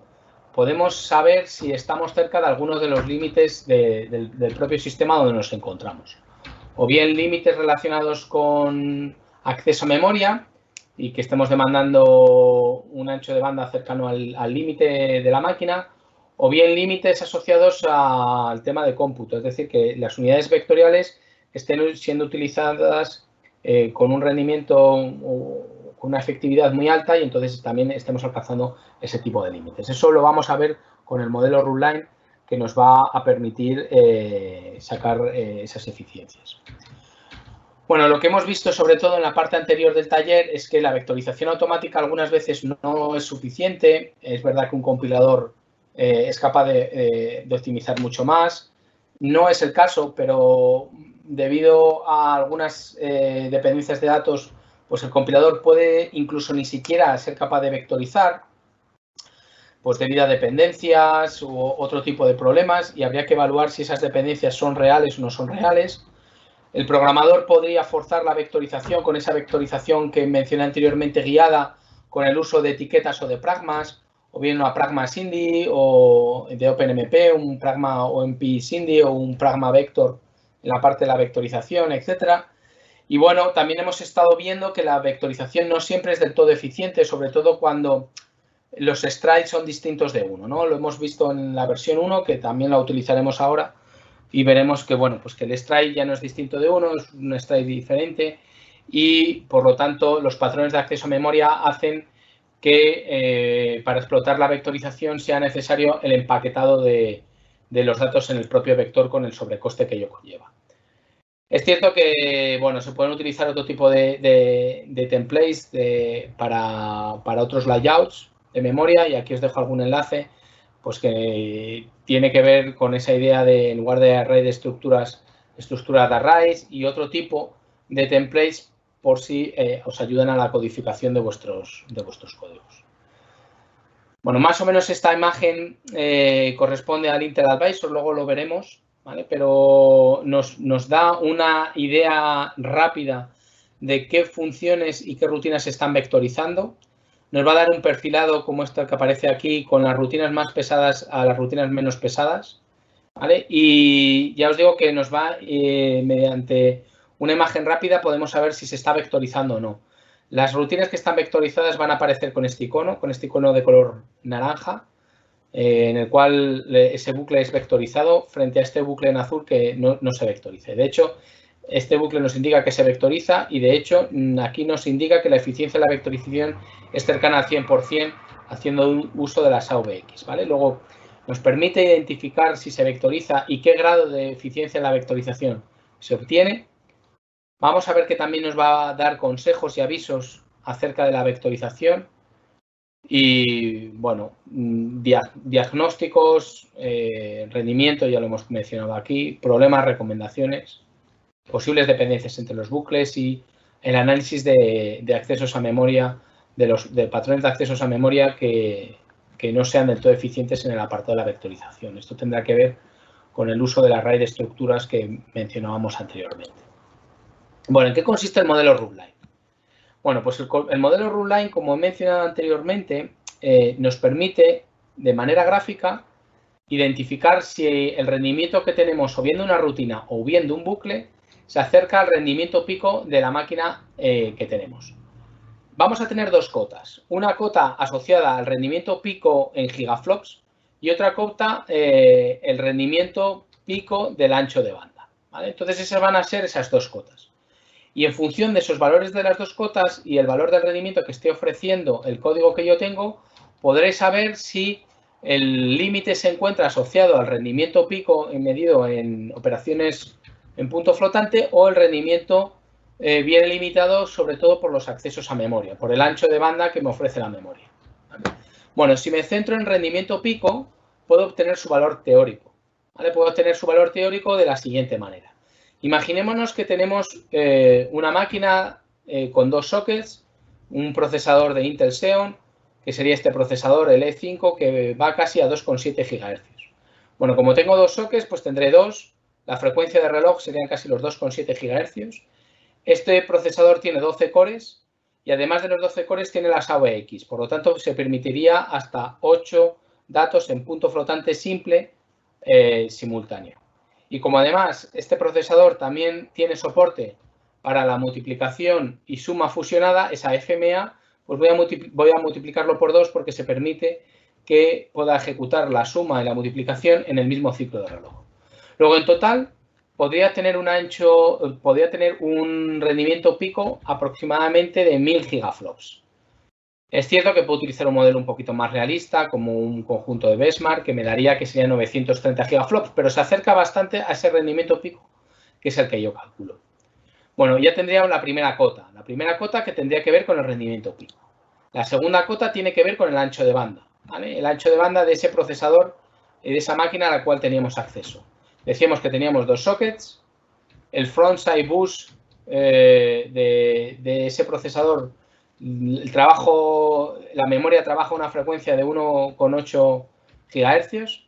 podemos saber si estamos cerca de algunos de los límites del propio sistema donde nos encontramos. O bien límites relacionados con acceso a memoria y que estemos demandando un ancho de banda cercano al límite de la máquina, o bien límites asociados al tema de cómputo, es decir, que las unidades vectoriales estén siendo utilizadas con un rendimiento o con una efectividad muy alta y entonces también estemos alcanzando ese tipo de límites. Eso lo vamos a ver con el modelo Roofline, que nos va a permitir sacar esas eficiencias. Bueno, lo que hemos visto sobre todo en la parte anterior del taller es que la vectorización automática algunas veces no es suficiente. Es verdad que un compilador es capaz de optimizar mucho más. No es el caso, pero debido a algunas dependencias de datos, pues el compilador puede incluso ni siquiera ser capaz de vectorizar, pues debido a dependencias u otro tipo de problemas, y habría que evaluar si esas dependencias son reales o no son reales. El programador podría forzar la vectorización con esa vectorización que mencioné anteriormente guiada con el uso de etiquetas o de pragmas, o bien una pragma SIND o de OpenMP, un pragma OMP SIND o un pragma vector en la parte de la vectorización, etc. Y bueno, también hemos estado viendo que la vectorización no siempre es del todo eficiente, sobre todo cuando los strides son distintos de uno, ¿no? Lo hemos visto en la versión 1, que también la utilizaremos ahora, y veremos que, bueno, pues que el stride ya no es distinto de uno, es un stride diferente y, por lo tanto, los patrones de acceso a memoria hacen que para explotar la vectorización sea necesario el empaquetado de los datos en el propio vector con el sobrecoste que ello conlleva. Es cierto que, bueno, se pueden utilizar otro tipo de templates para otros layouts de memoria, y aquí os dejo algún enlace, pues que tiene que ver con esa idea de, en lugar de array de estructuras de arrays y otro tipo de templates por si os ayudan a la codificación de vuestros códigos. Bueno, más o menos esta imagen corresponde al Intel Advisor, luego lo veremos, ¿vale? Pero nos da una idea rápida de qué funciones y qué rutinas se están vectorizando. Nos va a dar un perfilado como este que aparece aquí, con las rutinas más pesadas a las rutinas menos pesadas, ¿vale? Y ya os digo que nos va, mediante una imagen rápida, podemos saber si se está vectorizando o no. Las rutinas que están vectorizadas van a aparecer con este icono de color naranja, en el cual ese bucle es vectorizado frente a este bucle en azul que no se vectorice. De hecho, este bucle nos indica que se vectoriza y, de hecho, aquí nos indica que la eficiencia de la vectorización es cercana al 100% haciendo uso de las AVX, ¿vale? Luego, nos permite identificar si se vectoriza y qué grado de eficiencia en la vectorización se obtiene. Vamos a ver que también nos va a dar consejos y avisos acerca de la vectorización y, bueno, diagnósticos, rendimiento, ya lo hemos mencionado aquí, problemas, recomendaciones, posibles dependencias entre los bucles y el análisis de accesos a memoria, de patrones de accesos a memoria que no sean del todo eficientes en el apartado de la vectorización. Esto tendrá que ver con el uso del array de estructuras que mencionábamos anteriormente. Bueno, ¿en qué consiste el modelo Roofline? Bueno, pues el modelo Roofline, como he mencionado anteriormente, nos permite, de manera gráfica, identificar si el rendimiento que tenemos o bien de una rutina o bien de un bucle se acerca al rendimiento pico de la máquina que tenemos. Vamos a tener dos cotas. Una cota asociada al rendimiento pico en gigaflops y otra cota el rendimiento pico del ancho de banda, ¿vale? Entonces, esas van a ser esas dos cotas. Y en función de esos valores de las dos cotas y el valor del rendimiento que esté ofreciendo el código que yo tengo, podré saber si el límite se encuentra asociado al rendimiento pico medido en operaciones en punto flotante o el rendimiento viene limitado sobre todo por los accesos a memoria, por el ancho de banda que me ofrece la memoria. ¿Vale? Bueno, si me centro en rendimiento pico, puedo obtener su valor teórico. ¿Vale? Puedo obtener su valor teórico de la siguiente manera. Imaginémonos que tenemos una máquina con dos sockets, un procesador de Intel Xeon, que sería este procesador, el E5, que va casi a 2,7 GHz. Bueno, como tengo dos sockets, pues tendré dos. La frecuencia de reloj serían casi los 2,7 GHz. Este procesador tiene 12 cores y además de los 12 cores tiene las AVX. Por lo tanto, se permitiría hasta 8 datos en punto flotante simple simultáneo. Y como además este procesador también tiene soporte para la multiplicación y suma fusionada, esa FMA, pues voy a multiplicarlo por 2 porque se permite que pueda ejecutar la suma y la multiplicación en el mismo ciclo de reloj. Luego, en total, podría tener un rendimiento pico aproximadamente de 1000 gigaflops. Es cierto que puedo utilizar un modelo un poquito más realista, como un conjunto de benchmark, que me daría que serían 930 gigaflops, pero se acerca bastante a ese rendimiento pico, que es el que yo calculo. Bueno, ya tendría la primera cota. La primera cota que tendría que ver con el rendimiento pico. La segunda cota tiene que ver con el ancho de banda, ¿vale? El ancho de banda de ese procesador y de esa máquina a la cual teníamos acceso. Decíamos que teníamos dos sockets, el frontside bus de ese procesador, la memoria trabaja a una frecuencia de 1,8 GHz,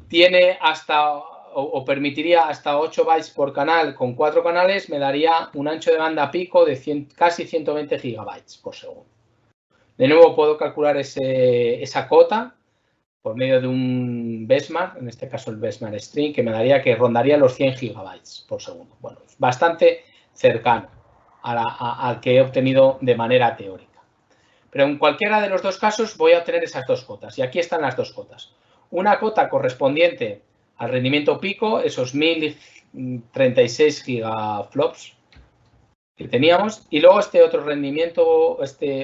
tiene o permitiría hasta 8 bytes por canal con 4 canales, me daría un ancho de banda pico de casi 120 gigabytes por segundo. De nuevo puedo calcular esa cota por medio de un benchmark, en este caso el benchmark string, que me daría que rondaría los 100 gigabytes por segundo. Bueno, bastante cercano al que he obtenido de manera teórica. Pero en cualquiera de los dos casos voy a obtener esas dos cotas. Y aquí están las dos cotas. Una cota correspondiente al rendimiento pico, esos 1036 gigaflops que teníamos, y luego este otro rendimiento,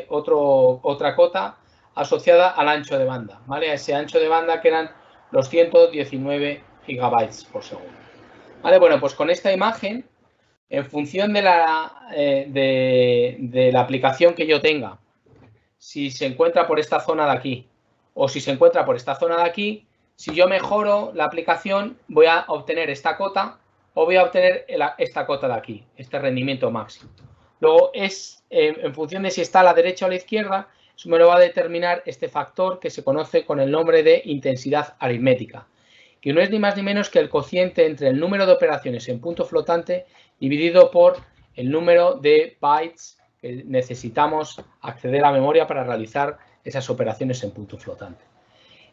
otra cota asociada al ancho de banda, ¿vale? A ese ancho de banda que eran los 119 gigabytes por segundo. ¿Vale? Bueno, pues con esta imagen, en función de la aplicación que yo tenga, si se encuentra por esta zona de aquí o si se encuentra por esta zona de aquí, si yo mejoro la aplicación, voy a obtener esta cota o voy a obtener esta cota de aquí, este rendimiento máximo. Luego, en función de si está a la derecha o a la izquierda, eso me lo va a determinar este factor que se conoce con el nombre de intensidad aritmética, que no es ni más ni menos que el cociente entre el número de operaciones en punto flotante dividido por el número de bytes que necesitamos acceder a memoria para realizar esas operaciones en punto flotante.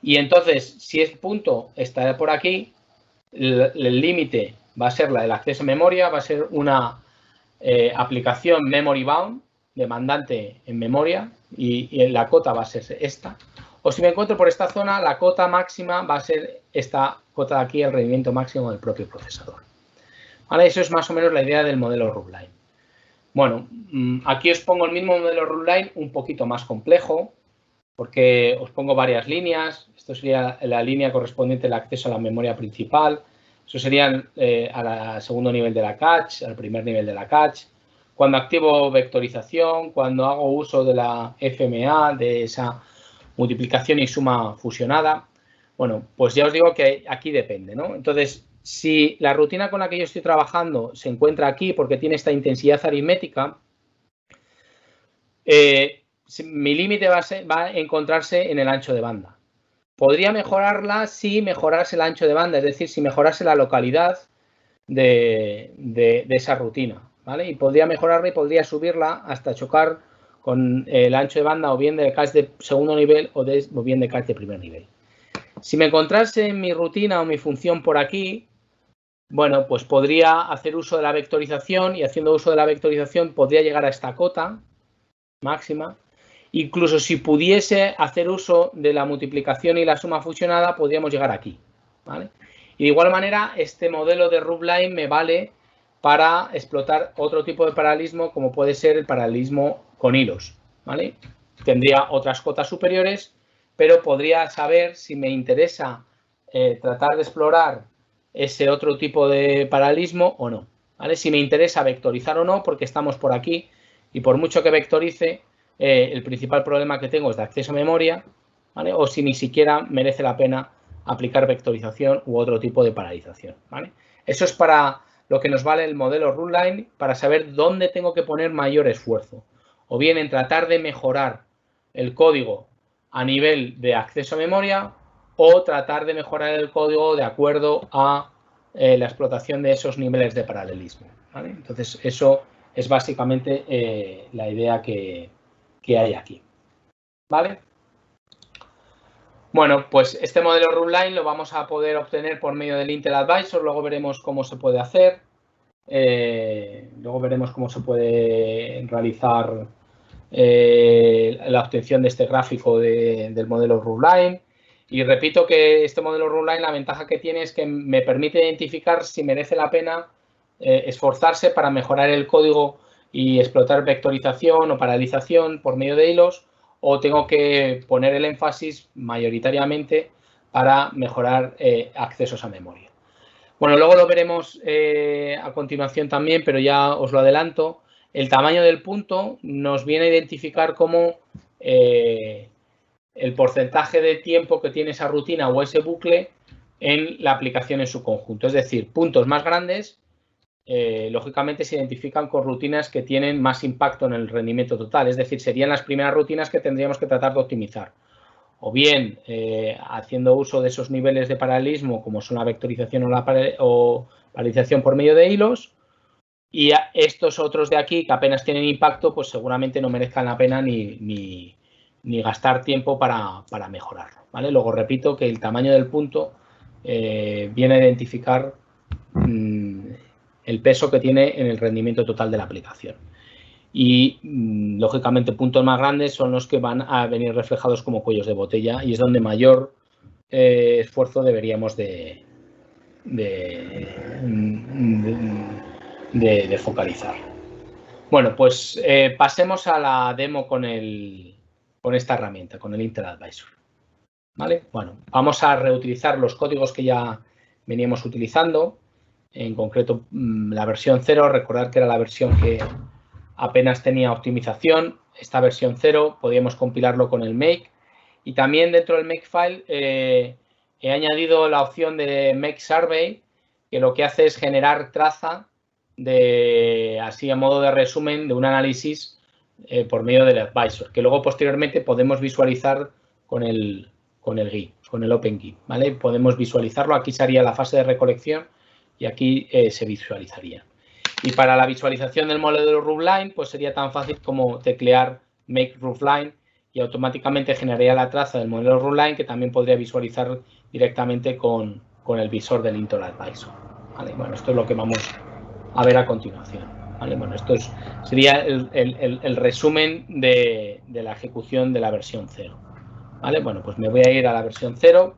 Y entonces, si el punto está por aquí, el límite va a ser el acceso a memoria, va a ser una aplicación memory bound, demandante en memoria, y la cota va a ser esta. O si me encuentro por esta zona, la cota máxima va a ser esta cota de aquí, el rendimiento máximo del propio procesador. ¿Vale? Eso es más o menos la idea del modelo Rootline. Bueno, aquí os pongo el mismo modelo Rootline, un poquito más complejo, porque os pongo varias líneas. Esto sería la línea correspondiente al acceso a la memoria principal. Eso sería al segundo nivel de la cache, al primer nivel de la cache. Cuando activo vectorización, cuando hago uso de la FMA, de esa multiplicación y suma fusionada. Bueno, pues ya os digo que aquí depende, ¿no? Entonces, si la rutina con la que yo estoy trabajando se encuentra aquí porque tiene esta intensidad aritmética, mi límite va a encontrarse en el ancho de banda. Podría mejorarla si mejorase el ancho de banda, es decir, si mejorase la localidad de esa rutina, ¿vale? Y podría mejorarla y podría subirla hasta chocar con el ancho de banda o bien de cache de segundo nivel o bien de cache de primer nivel. Si me encontrase en mi rutina o mi función por aquí, bueno, pues podría hacer uso de la vectorización y haciendo uso de la vectorización podría llegar a esta cota máxima. Incluso si pudiese hacer uso de la multiplicación y la suma fusionada, podríamos llegar aquí, ¿vale? Y de igual manera, este modelo de Rootline me vale para explotar otro tipo de paralelismo, como puede ser el paralelismo con hilos, ¿vale? Tendría otras cotas superiores, pero podría saber si me interesa tratar de explorar ese otro tipo de paralelismo o no, ¿vale? Si me interesa vectorizar o no, porque estamos por aquí y por mucho que vectorice, el principal problema que tengo es de acceso a memoria, ¿vale? O si ni siquiera merece la pena aplicar vectorización u otro tipo de paralización, ¿vale? Eso es para lo que nos vale el modelo Rootline, para saber dónde tengo que poner mayor esfuerzo. O bien en tratar de mejorar el código a nivel de acceso a memoria o tratar de mejorar el código de acuerdo a la explotación de esos niveles de paralelismo, ¿vale? Entonces, eso es básicamente la idea que hay aquí, ¿vale? Bueno, pues este modelo Rootline lo vamos a poder obtener por medio del Intel Advisor, luego veremos cómo se puede hacer, luego veremos cómo se puede realizar la obtención de este gráfico del modelo Rootline. Y repito que este modelo Rootline, la ventaja que tiene es que me permite identificar si merece la pena esforzarse para mejorar el código y explotar vectorización o paralización por medio de hilos, o tengo que poner el énfasis mayoritariamente para mejorar accesos a memoria. Bueno, luego lo veremos a continuación también, pero ya os lo adelanto. El tamaño del punto nos viene a identificar como el porcentaje de tiempo que tiene esa rutina o ese bucle en la aplicación en su conjunto. Es decir, puntos más grandes, lógicamente, se identifican con rutinas que tienen más impacto en el rendimiento total. Es decir, serían las primeras rutinas que tendríamos que tratar de optimizar. O bien haciendo uso de esos niveles de paralelismo, como son la vectorización o paralización por medio de hilos, y estos otros de aquí que apenas tienen impacto, pues seguramente no merezcan la pena ni gastar tiempo para mejorarlo, ¿vale? Luego repito que el tamaño del punto viene a identificar el peso que tiene en el rendimiento total de la aplicación. Y, lógicamente, puntos más grandes son los que van a venir reflejados como cuellos de botella y es donde mayor esfuerzo deberíamos de focalizar. Bueno, pues pasemos a la demo con esta herramienta, con el Intel Advisor, ¿vale? Bueno, vamos a reutilizar los códigos que ya veníamos utilizando, en concreto la versión 0, recordar que era la versión que apenas tenía optimización. Esta versión 0 podíamos compilarlo con el make, y también dentro del makefile he añadido la opción de make survey, que lo que hace es generar traza así a modo de resumen de un análisis por medio del advisor, que luego posteriormente podemos visualizar con el GUI, con el OpenGIMP, ¿vale? Podemos visualizarlo. Aquí sería la fase de recolección y aquí se visualizaría. Y para la visualización del modelo Rootline, pues sería tan fácil como teclear make Rootline y automáticamente generaría la traza del modelo Rootline, que también podría visualizar directamente con el visor del Intel Advisor, ¿vale? Bueno, esto es lo que vamos a ver a continuación, ¿vale? Bueno, esto sería el resumen de la ejecución de la versión 0, ¿vale? Bueno, pues me voy a ir a la versión 0.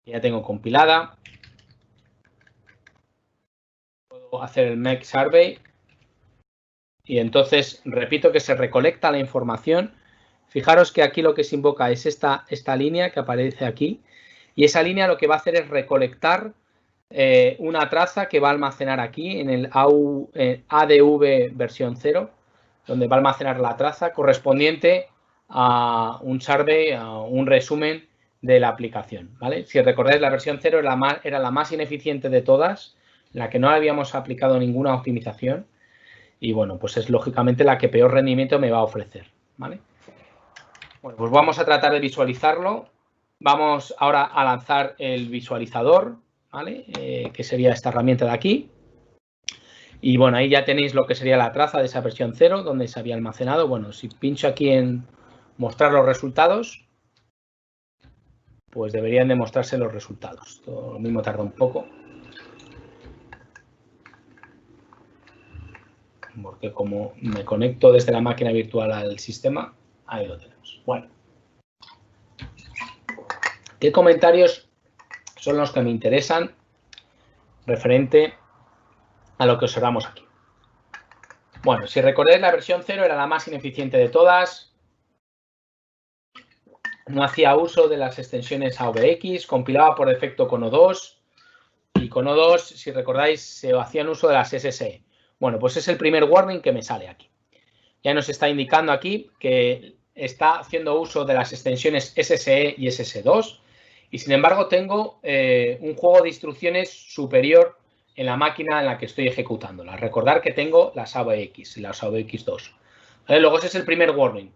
Ya tengo compilada. Puedo hacer el make survey y entonces repito que se recolecta la información. Fijaros que aquí lo que se invoca es esta línea que aparece aquí, y esa línea lo que va a hacer es recolectar una traza que va a almacenar aquí en el ADV versión 0, donde va a almacenar la traza correspondiente a un survey, a un resumen de la aplicación, ¿vale? Si recordáis, la versión 0 era la más ineficiente de todas, la que no habíamos aplicado ninguna optimización, y bueno, pues es lógicamente la que peor rendimiento me va a ofrecer, ¿vale? Bueno, pues vamos a tratar de visualizarlo. Vamos ahora a lanzar el visualizador, ¿vale? Que sería esta herramienta de aquí. Y bueno, ahí ya tenéis lo que sería la traza de esa versión 0, donde se había almacenado. Bueno, si pincho aquí en mostrar los resultados, pues deberían de mostrarse los resultados. Todo lo mismo tarda un poco, porque como me conecto desde la máquina virtual al sistema, ahí lo tenemos. Bueno, ¿qué comentarios son los que me interesan referente a lo que observamos aquí? Bueno, si recordáis, la versión 0 era la más ineficiente de todas. No hacía uso de las extensiones AVX, compilaba por defecto con O2, y con O2, si recordáis, se hacían uso de las SSE. Bueno, pues es el primer warning que me sale aquí. Ya nos está indicando aquí que está haciendo uso de las extensiones SSE y SS2, y sin embargo tengo un juego de instrucciones superior en la máquina en la que estoy ejecutándola. Recordar que tengo las AVX y las AVX2. ¿Vale? Luego ese es el primer warning.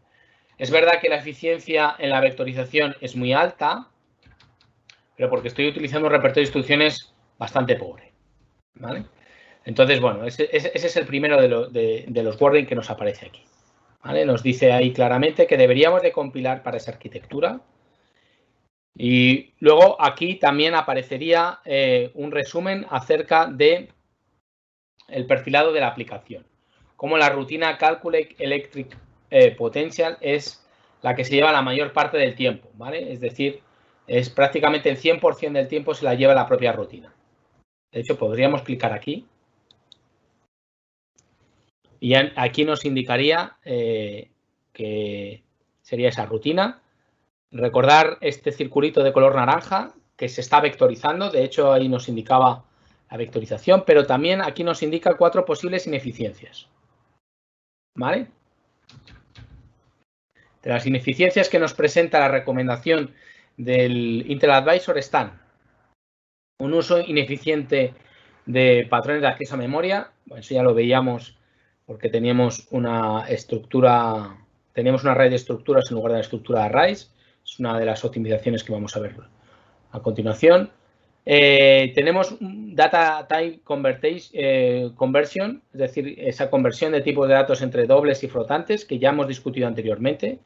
Es verdad que la eficiencia en la vectorización es muy alta, pero porque estoy utilizando un repertorio de instrucciones bastante pobre. ¿Vale? Entonces, bueno, ese es el primero de los warnings que nos aparece aquí. ¿Vale? Nos dice ahí claramente que deberíamos de compilar para esa arquitectura. Y luego aquí también aparecería un resumen acerca de el perfilado de la aplicación. Como la rutina Calculate Electric Potential es la que se lleva la mayor parte del tiempo, ¿vale? Es decir, es prácticamente el 100% del tiempo se la lleva la propia rutina. De hecho, podríamos clicar aquí y aquí nos indicaría que sería esa rutina. Recordar este circulito de color naranja que se está vectorizando. De hecho, ahí nos indicaba la vectorización, pero también aquí nos indica 4 posibles ineficiencias. ¿Vale? De las ineficiencias que nos presenta la recomendación del Intel Advisor están un uso ineficiente de patrones de acceso a memoria. Bueno, eso ya lo veíamos porque teníamos una estructura, teníamos una red de estructuras en lugar de la estructura de arrays. Es una de las optimizaciones que vamos a ver a continuación. Tenemos Data Type Conversion, es decir, esa conversión de tipos de datos entre dobles y flotantes que ya hemos discutido anteriormente.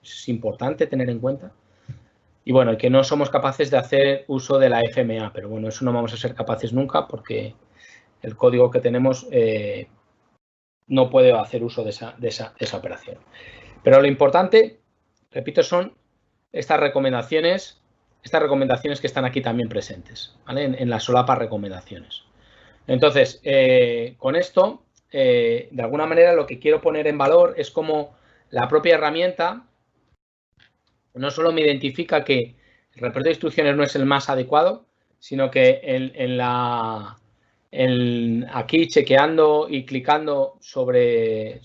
Es importante tener en cuenta. Y bueno, que no somos capaces de hacer uso de la FMA, pero bueno, eso no vamos a ser capaces nunca porque el código que tenemos no puede hacer uso de esa operación. Pero lo importante, repito, son estas recomendaciones que están aquí también presentes, ¿vale? En la solapa recomendaciones. Entonces, con esto, de alguna manera lo que quiero poner en valor es cómo la propia herramienta no solo me identifica que el repertorio de instrucciones no es el más adecuado, sino que aquí chequeando y clicando sobre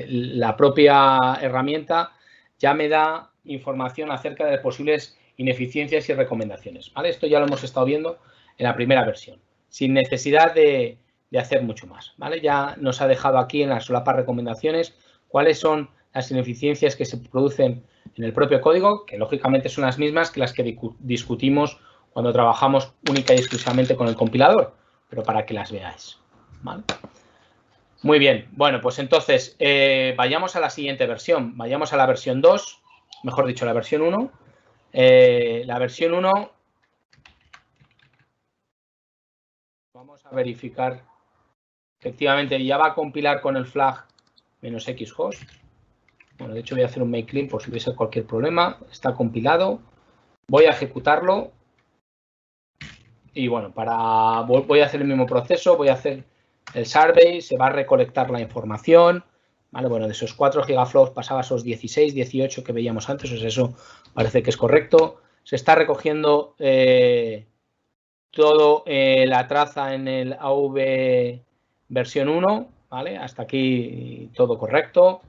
la propia herramienta ya me da información acerca de posibles ineficiencias y recomendaciones. ¿Vale? Esto ya lo hemos estado viendo en la primera versión, sin necesidad de hacer mucho más. ¿Vale? Ya nos ha dejado aquí en la solapa recomendaciones cuáles son las ineficiencias que se producen en el propio código, que lógicamente son las mismas que las que discutimos cuando trabajamos única y exclusivamente con el compilador, pero para que las veáis. ¿Vale? Muy bien, bueno, pues entonces vayamos a la siguiente versión, vayamos a la versión 2, mejor dicho, la versión 1. La versión 1, vamos a verificar, efectivamente ya va a compilar con el flag -xhost. Bueno, de hecho voy a hacer un make clean por si hubiese cualquier problema. Está compilado. Voy a ejecutarlo. Y bueno, voy a hacer el mismo proceso. Voy a hacer el survey. Se va a recolectar la información. ¿Vale? Bueno, de esos 4 gigaflops pasaba a esos 16, 18 que veíamos antes. O sea, eso parece que es correcto. Se está recogiendo todo la traza en el AV versión 1. ¿Vale? Hasta aquí todo correcto.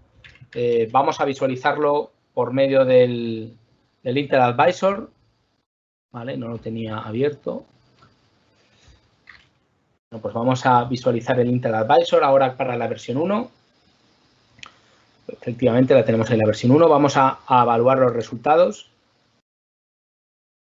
Vamos a visualizarlo por medio del Intel Advisor. ¿Vale? No lo tenía abierto. Bueno, pues vamos a visualizar el Intel Advisor ahora para la versión 1. Efectivamente la tenemos en la versión 1. Vamos a evaluar los resultados.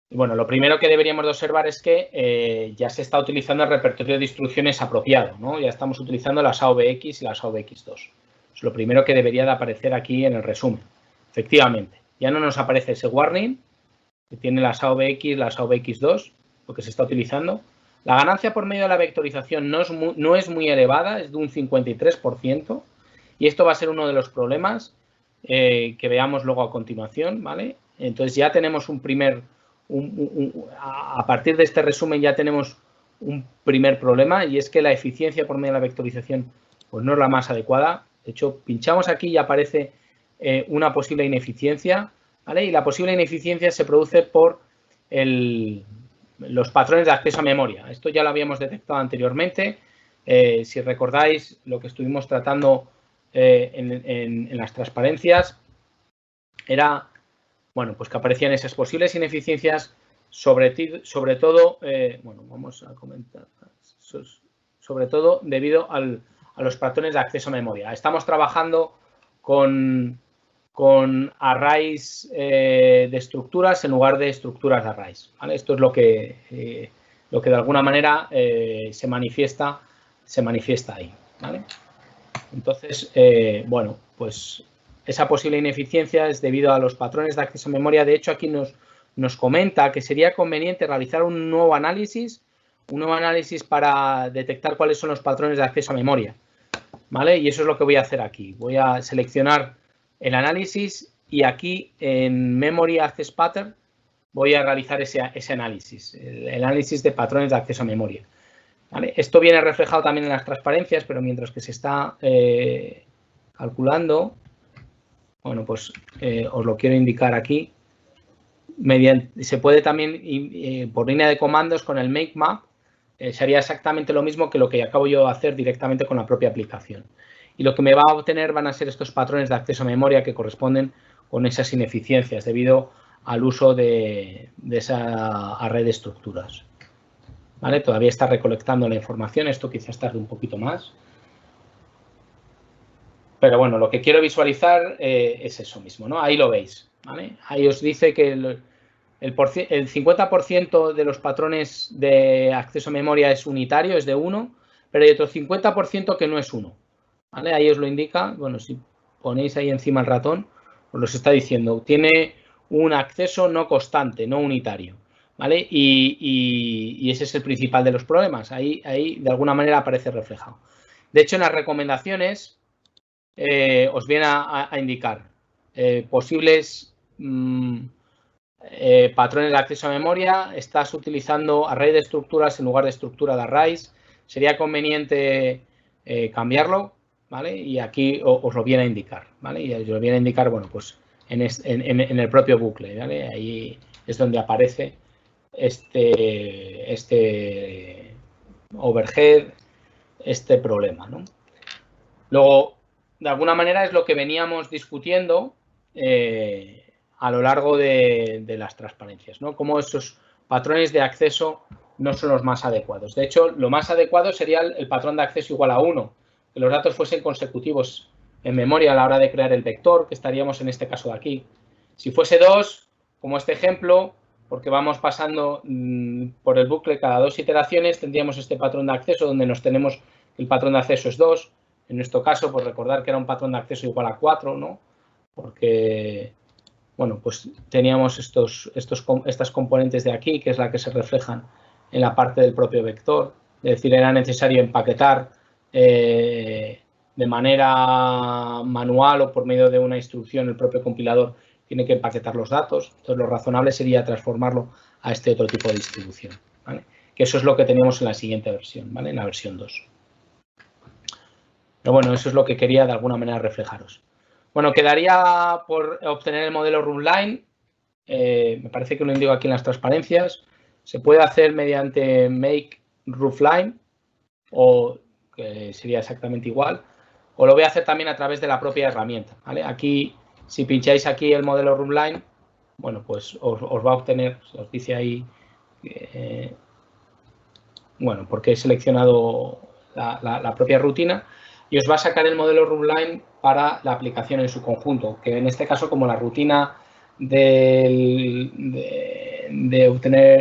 Y bueno, lo primero que deberíamos de observar es que ya se está utilizando el repertorio de instrucciones apropiado, ¿no? Ya estamos utilizando las AVX y las AVX2. Es lo primero que debería de aparecer aquí en el resumen. Efectivamente, ya no nos aparece ese warning que tiene las AVX, las AVX2, lo que se está utilizando. La ganancia por medio de la vectorización no es muy elevada, es de un 53%, y esto va a ser uno de los problemas que veamos luego a continuación, ¿vale? Entonces ya tenemos a partir de este resumen ya tenemos un primer problema, y es que la eficiencia por medio de la vectorización pues no es la más adecuada. De hecho, pinchamos aquí y aparece una posible ineficiencia, ¿vale? Y la posible ineficiencia se produce por los patrones de acceso a memoria. Esto ya lo habíamos detectado anteriormente. Si recordáis lo que estuvimos tratando en las transparencias, era, bueno, pues que aparecían esas posibles ineficiencias, sobre todo, bueno, vamos a comentar. sobre todo debido a los patrones de acceso a memoria. Estamos trabajando con arrays de estructuras en lugar de estructuras de arrays, ¿vale? Esto es lo que de alguna manera se manifiesta ahí, ¿vale? Entonces, bueno, pues esa posible ineficiencia es debido a los patrones de acceso a memoria. De hecho, aquí nos comenta que sería conveniente realizar un nuevo análisis para detectar cuáles son los patrones de acceso a memoria, ¿vale? Y eso es lo que voy a hacer aquí. Voy a seleccionar el análisis y aquí en Memory Access Pattern voy a realizar ese análisis, el análisis de patrones de acceso a memoria, ¿vale? Esto viene reflejado también en las transparencias, pero mientras que se está calculando, bueno, pues os lo quiero indicar aquí. Se puede también, por línea de comandos, con el Make Map, se haría exactamente lo mismo que lo que acabo yo de hacer directamente con la propia aplicación. Y lo que me va a obtener van a ser estos patrones de acceso a memoria que corresponden con esas ineficiencias debido al uso de esa red de estructuras, ¿vale? Todavía está recolectando la información, esto quizás tarde un poquito más. Pero bueno, lo que quiero visualizar es eso mismo, ¿no? Ahí lo veis, ¿vale? Ahí os dice que el 50% de los patrones de acceso a memoria es unitario, es de 1, pero hay otro 50% que no es 1, ¿vale? Ahí os lo indica. Bueno, si ponéis ahí encima el ratón, os lo está diciendo. Tiene un acceso no constante, no unitario, ¿vale? Y ese es el principal de los problemas. Ahí de alguna manera aparece reflejado. De hecho, en las recomendaciones os viene a indicar posibles patrones de acceso a memoria. Estás utilizando array de estructuras en lugar de estructura de arrays. Sería conveniente cambiarlo, ¿vale? Y aquí os lo viene a indicar, ¿vale? Y os lo viene a indicar, bueno, pues en el propio bucle, ¿vale? Ahí es donde aparece este overhead, este problema, ¿no? Luego, de alguna manera es lo que veníamos discutiendo a lo largo de las transparencias, ¿no? Cómo esos patrones de acceso no son los más adecuados. De hecho, lo más adecuado sería el patrón de acceso igual a 1, que los datos fuesen consecutivos en memoria a la hora de crear el vector, que estaríamos en este caso de aquí. Si fuese 2, como este ejemplo, porque vamos pasando por el bucle cada 2 iteraciones, tendríamos este patrón de acceso donde nos tenemos el patrón de acceso es 2. En nuestro caso, pues recordar que era un patrón de acceso igual a 4, ¿no? Porque, bueno, pues teníamos estas componentes de aquí, que es la que se reflejan en la parte del propio vector. Es decir, era necesario empaquetar de manera manual o por medio de una instrucción, el propio compilador tiene que empaquetar los datos. Entonces, lo razonable sería transformarlo a este otro tipo de distribución, ¿vale? Que eso es lo que teníamos en la siguiente versión, ¿vale? En la versión 2. Pero bueno, eso es lo que quería de alguna manera reflejaros. Bueno, quedaría por obtener el modelo Runline. Me parece que lo indico aquí en las transparencias. Se puede hacer mediante Make Roofline, o que sería exactamente igual, o lo voy a hacer también a través de la propia herramienta, ¿vale? Aquí, si pincháis aquí el modelo Runline, bueno, pues os va a obtener, os dice ahí, bueno, porque he seleccionado la propia rutina, y os va a sacar el modelo Runline para la aplicación en su conjunto, que en este caso, como la rutina de obtener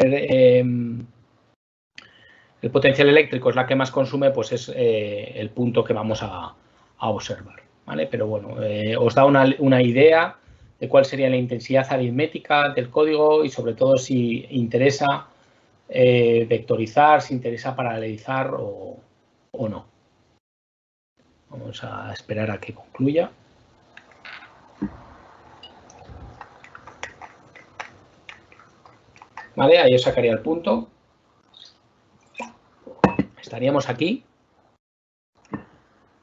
el potencial eléctrico es la que más consume, pues es el punto que vamos a observar, ¿vale? Pero bueno, os da una idea de cuál sería la intensidad aritmética del código y sobre todo si interesa vectorizar, si interesa paralelizar o no. Vamos a esperar a que concluya. Vale, ahí os sacaría el punto. Estaríamos aquí.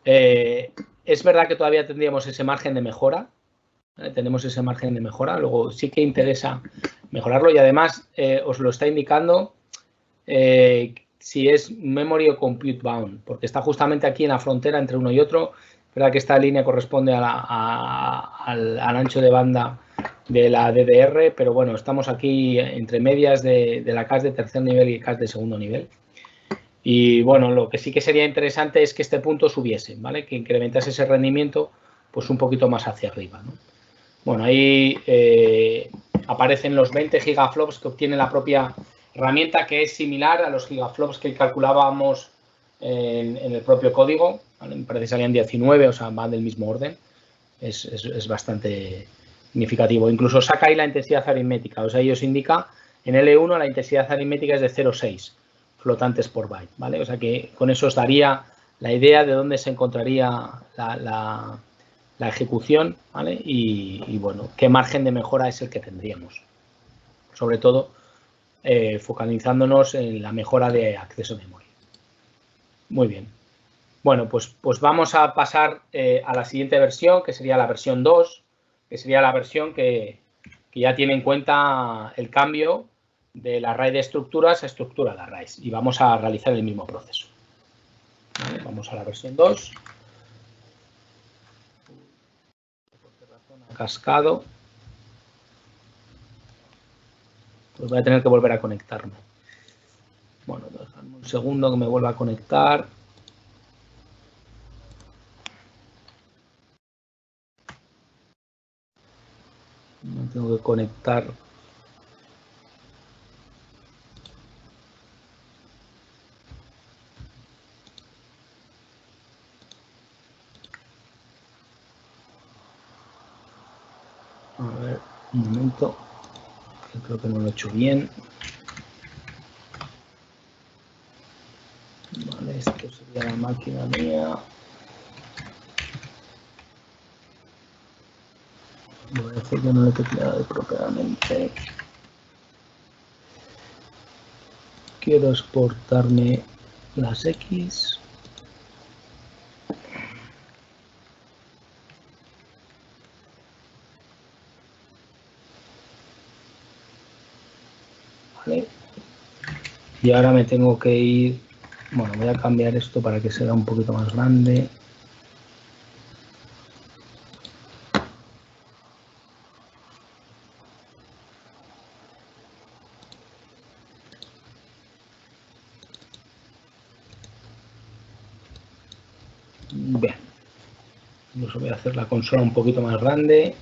Es verdad que todavía tendríamos ese margen de mejora. ¿Vale? Tenemos ese margen de mejora. Luego sí que interesa mejorarlo y además os lo está indicando si es memory o compute bound, porque está justamente aquí en la frontera entre uno y otro. Es verdad que esta línea corresponde al ancho de banda de la DDR, pero bueno, estamos aquí entre medias de la cache de tercer nivel y cache de segundo nivel. Y bueno, lo que sí que sería interesante es que este punto subiese, ¿vale? Que incrementase ese rendimiento pues un poquito más hacia arriba, ¿no? Bueno, ahí aparecen los 20 gigaflops que obtiene la propia herramienta, que es similar a los gigaflops que calculábamos en el propio código, ¿vale? Me parece que salían 19, o sea, van del mismo orden. Es bastante significativo. Incluso saca ahí la intensidad aritmética, o sea, ahí os indica en L1 la intensidad aritmética es de 0,6 flotantes por byte, ¿vale? O sea que con eso os daría la idea de dónde se encontraría la ejecución, ¿vale? Y bueno, qué margen de mejora es el que tendríamos. Sobre todo focalizándonos en la mejora de acceso a memoria. Muy bien. Bueno, pues vamos a pasar a la siguiente versión, que sería la versión 2, que sería la versión que ya tiene en cuenta el cambio del array de estructuras a estructura de arrays. Y vamos a realizar el mismo proceso. ¿Vale? Vamos a la versión 2. Cascado. Pues voy a tener que volver a conectarme. Bueno, dejadme un segundo que me vuelva a conectar. Me tengo que conectar. A ver, un momento. Yo creo que no lo he hecho bien. Vale, esto sería la máquina mía. Voy a decir que no lo he tecleado apropiadamente. Quiero exportarme las X. Vale. Y ahora me tengo que ir. Bueno, voy a cambiar esto para que sea un poquito más grande. Bien. Incluso voy a hacer la consola un poquito más grande.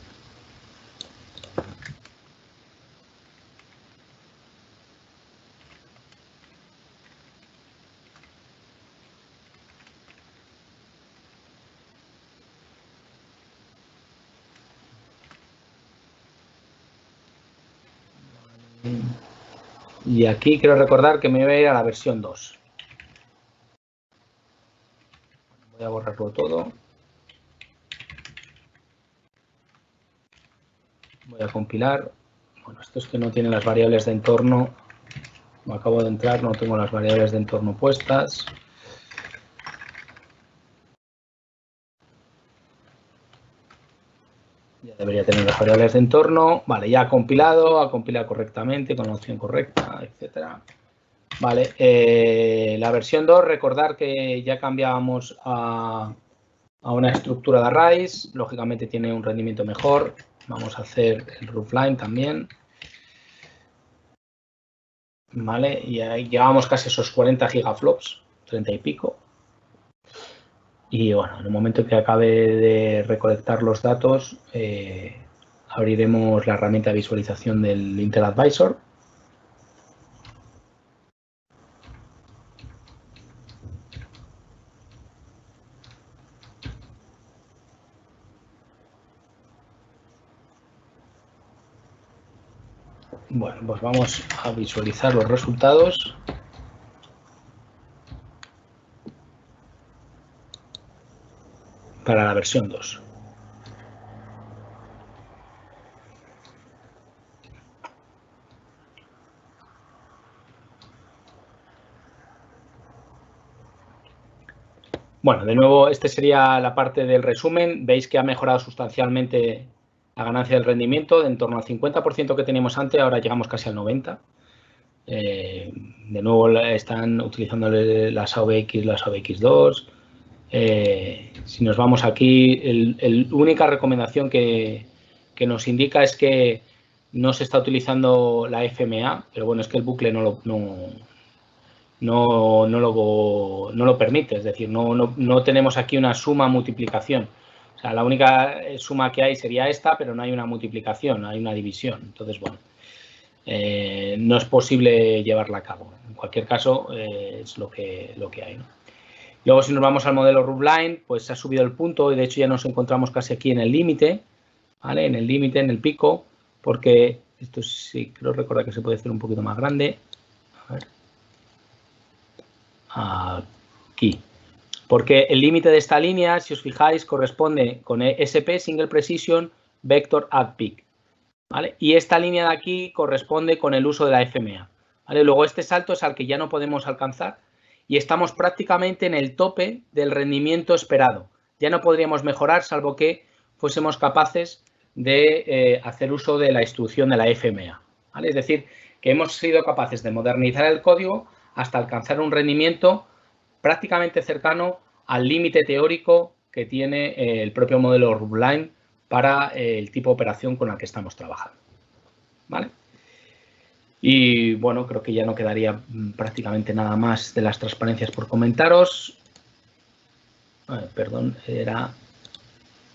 Y aquí quiero recordar que me voy a ir a la versión 2. Voy a borrarlo todo. Voy a compilar. Bueno, esto es que no tiene las variables de entorno. Me acabo de entrar, no tengo las variables de entorno puestas. Ya debería tener las variables de entorno. Vale, ya ha compilado correctamente con la opción correcta, etcétera. Vale, la versión 2, recordar que ya cambiábamos a una estructura de arrays. Lógicamente tiene un rendimiento mejor. Vamos a hacer el roofline también. Vale, y ahí llevamos casi esos 40 gigaflops, 30 y pico. Y bueno, en el momento que acabe de recolectar los datos, abriremos la herramienta de visualización del Intel Advisor. Bueno, pues vamos a visualizar los resultados. Para la versión 2. Bueno, de nuevo, esta sería la parte del resumen. Veis que ha mejorado sustancialmente la ganancia del rendimiento, de en torno al 50% que teníamos antes, ahora llegamos casi al 90%. De nuevo están utilizando las AVX, las AVX2. Si nos vamos aquí, la única recomendación que nos indica es que no se está utilizando la FMA, pero bueno, es que el bucle no no lo permite. Es decir, no tenemos aquí una suma multiplicación. O sea, la única suma que hay sería esta, pero no hay una multiplicación, hay una división. Entonces, bueno, no es posible llevarla a cabo. En cualquier caso, es lo que hay, ¿no? Luego, si nos vamos al modelo Roofline, pues se ha subido el punto y de hecho ya nos encontramos casi aquí en el límite, ¿vale? En el límite, en el pico, porque esto sí creo recordar que se puede hacer un poquito más grande. A ver. Aquí. Porque el límite de esta línea, si os fijáis, corresponde con SP, Single Precision, Vector at Peak, ¿vale? Y esta línea de aquí corresponde con el uso de la FMA, ¿vale? Luego este salto es al que ya no podemos alcanzar y estamos prácticamente en el tope del rendimiento esperado. Ya no podríamos mejorar salvo que fuésemos capaces de hacer uso de la instrucción de la FMA, ¿vale? Es decir, que hemos sido capaces de modernizar el código hasta alcanzar un rendimiento prácticamente cercano al límite teórico que tiene el propio modelo Roofline para el tipo de operación con la que estamos trabajando, ¿vale? Y bueno, creo que ya no quedaría prácticamente nada más de las transparencias por comentaros. Perdón, era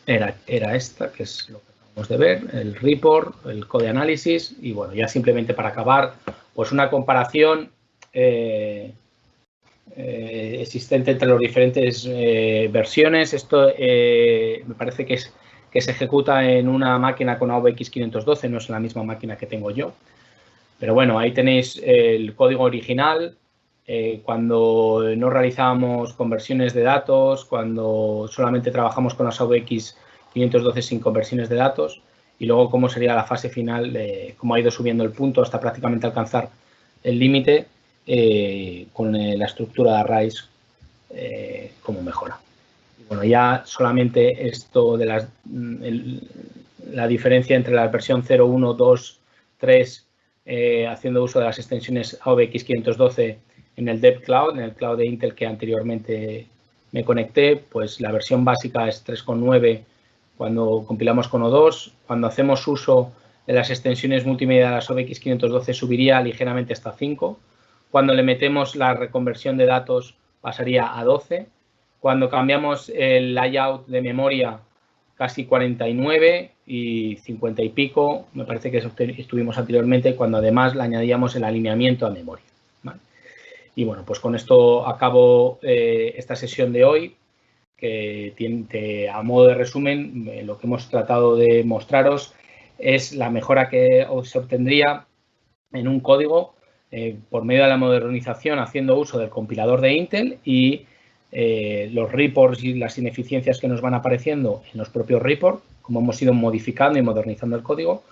esta, que es lo que acabamos de ver, el report, el code análisis y bueno, ya simplemente para acabar, pues una comparación existente entre las diferentes versiones. Esto me parece que se ejecuta en una máquina con AVX 512, no es la misma máquina que tengo yo. Pero bueno, ahí tenéis el código original, cuando no realizábamos conversiones de datos, cuando solamente trabajamos con las AVX 512 sin conversiones de datos, y luego cómo sería la fase final, cómo ha ido subiendo el punto hasta prácticamente alcanzar el límite con la estructura de arrays como mejora. Y bueno, ya solamente esto de la diferencia entre la versión 0, 1, 2, 3, haciendo uso de las extensiones AVX 512 en el Dev Cloud, en el cloud de Intel que anteriormente me conecté, pues la versión básica es 3.9 cuando compilamos con O2. Cuando hacemos uso de las extensiones multimedia de las AVX 512 subiría ligeramente hasta 5. Cuando le metemos la reconversión de datos pasaría a 12. Cuando cambiamos el layout de memoria, casi 49 y 50 y pico, me parece que estuvimos anteriormente, cuando además le añadíamos el alineamiento a memoria, ¿vale? Y bueno, pues con esto acabo esta sesión de hoy, que a modo de resumen, lo que hemos tratado de mostraros es la mejora que se obtendría en un código por medio de la modernización haciendo uso del compilador de Intel y los reports y las ineficiencias que nos van apareciendo en los propios reports, como hemos ido modificando y modernizando el código,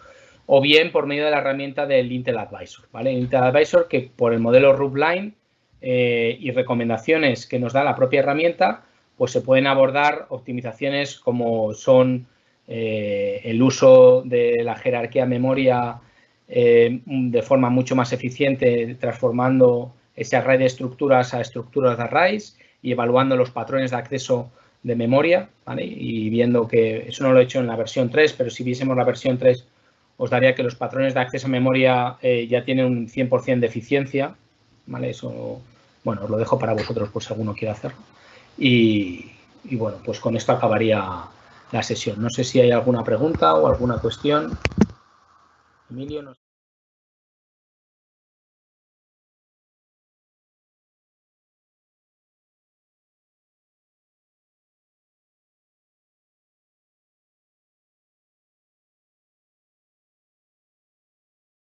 o bien por medio de la herramienta del Intel Advisor, ¿vale? Intel Advisor, que por el modelo Roofline y recomendaciones que nos da la propia herramienta, pues se pueden abordar optimizaciones como son el uso de la jerarquía memoria de forma mucho más eficiente, transformando ese array de estructuras a estructuras de arrays y evaluando los patrones de acceso de memoria, ¿vale? Y viendo que eso no lo he hecho en la versión 3, pero si viésemos la versión 3 os daría que los patrones de acceso a memoria ya tienen un 100% de eficiencia, ¿vale? Eso, bueno, os lo dejo para vosotros por si alguno quiere hacerlo. Y bueno, pues con esto acabaría la sesión. No sé si hay alguna pregunta o alguna cuestión. Emilio, no sé.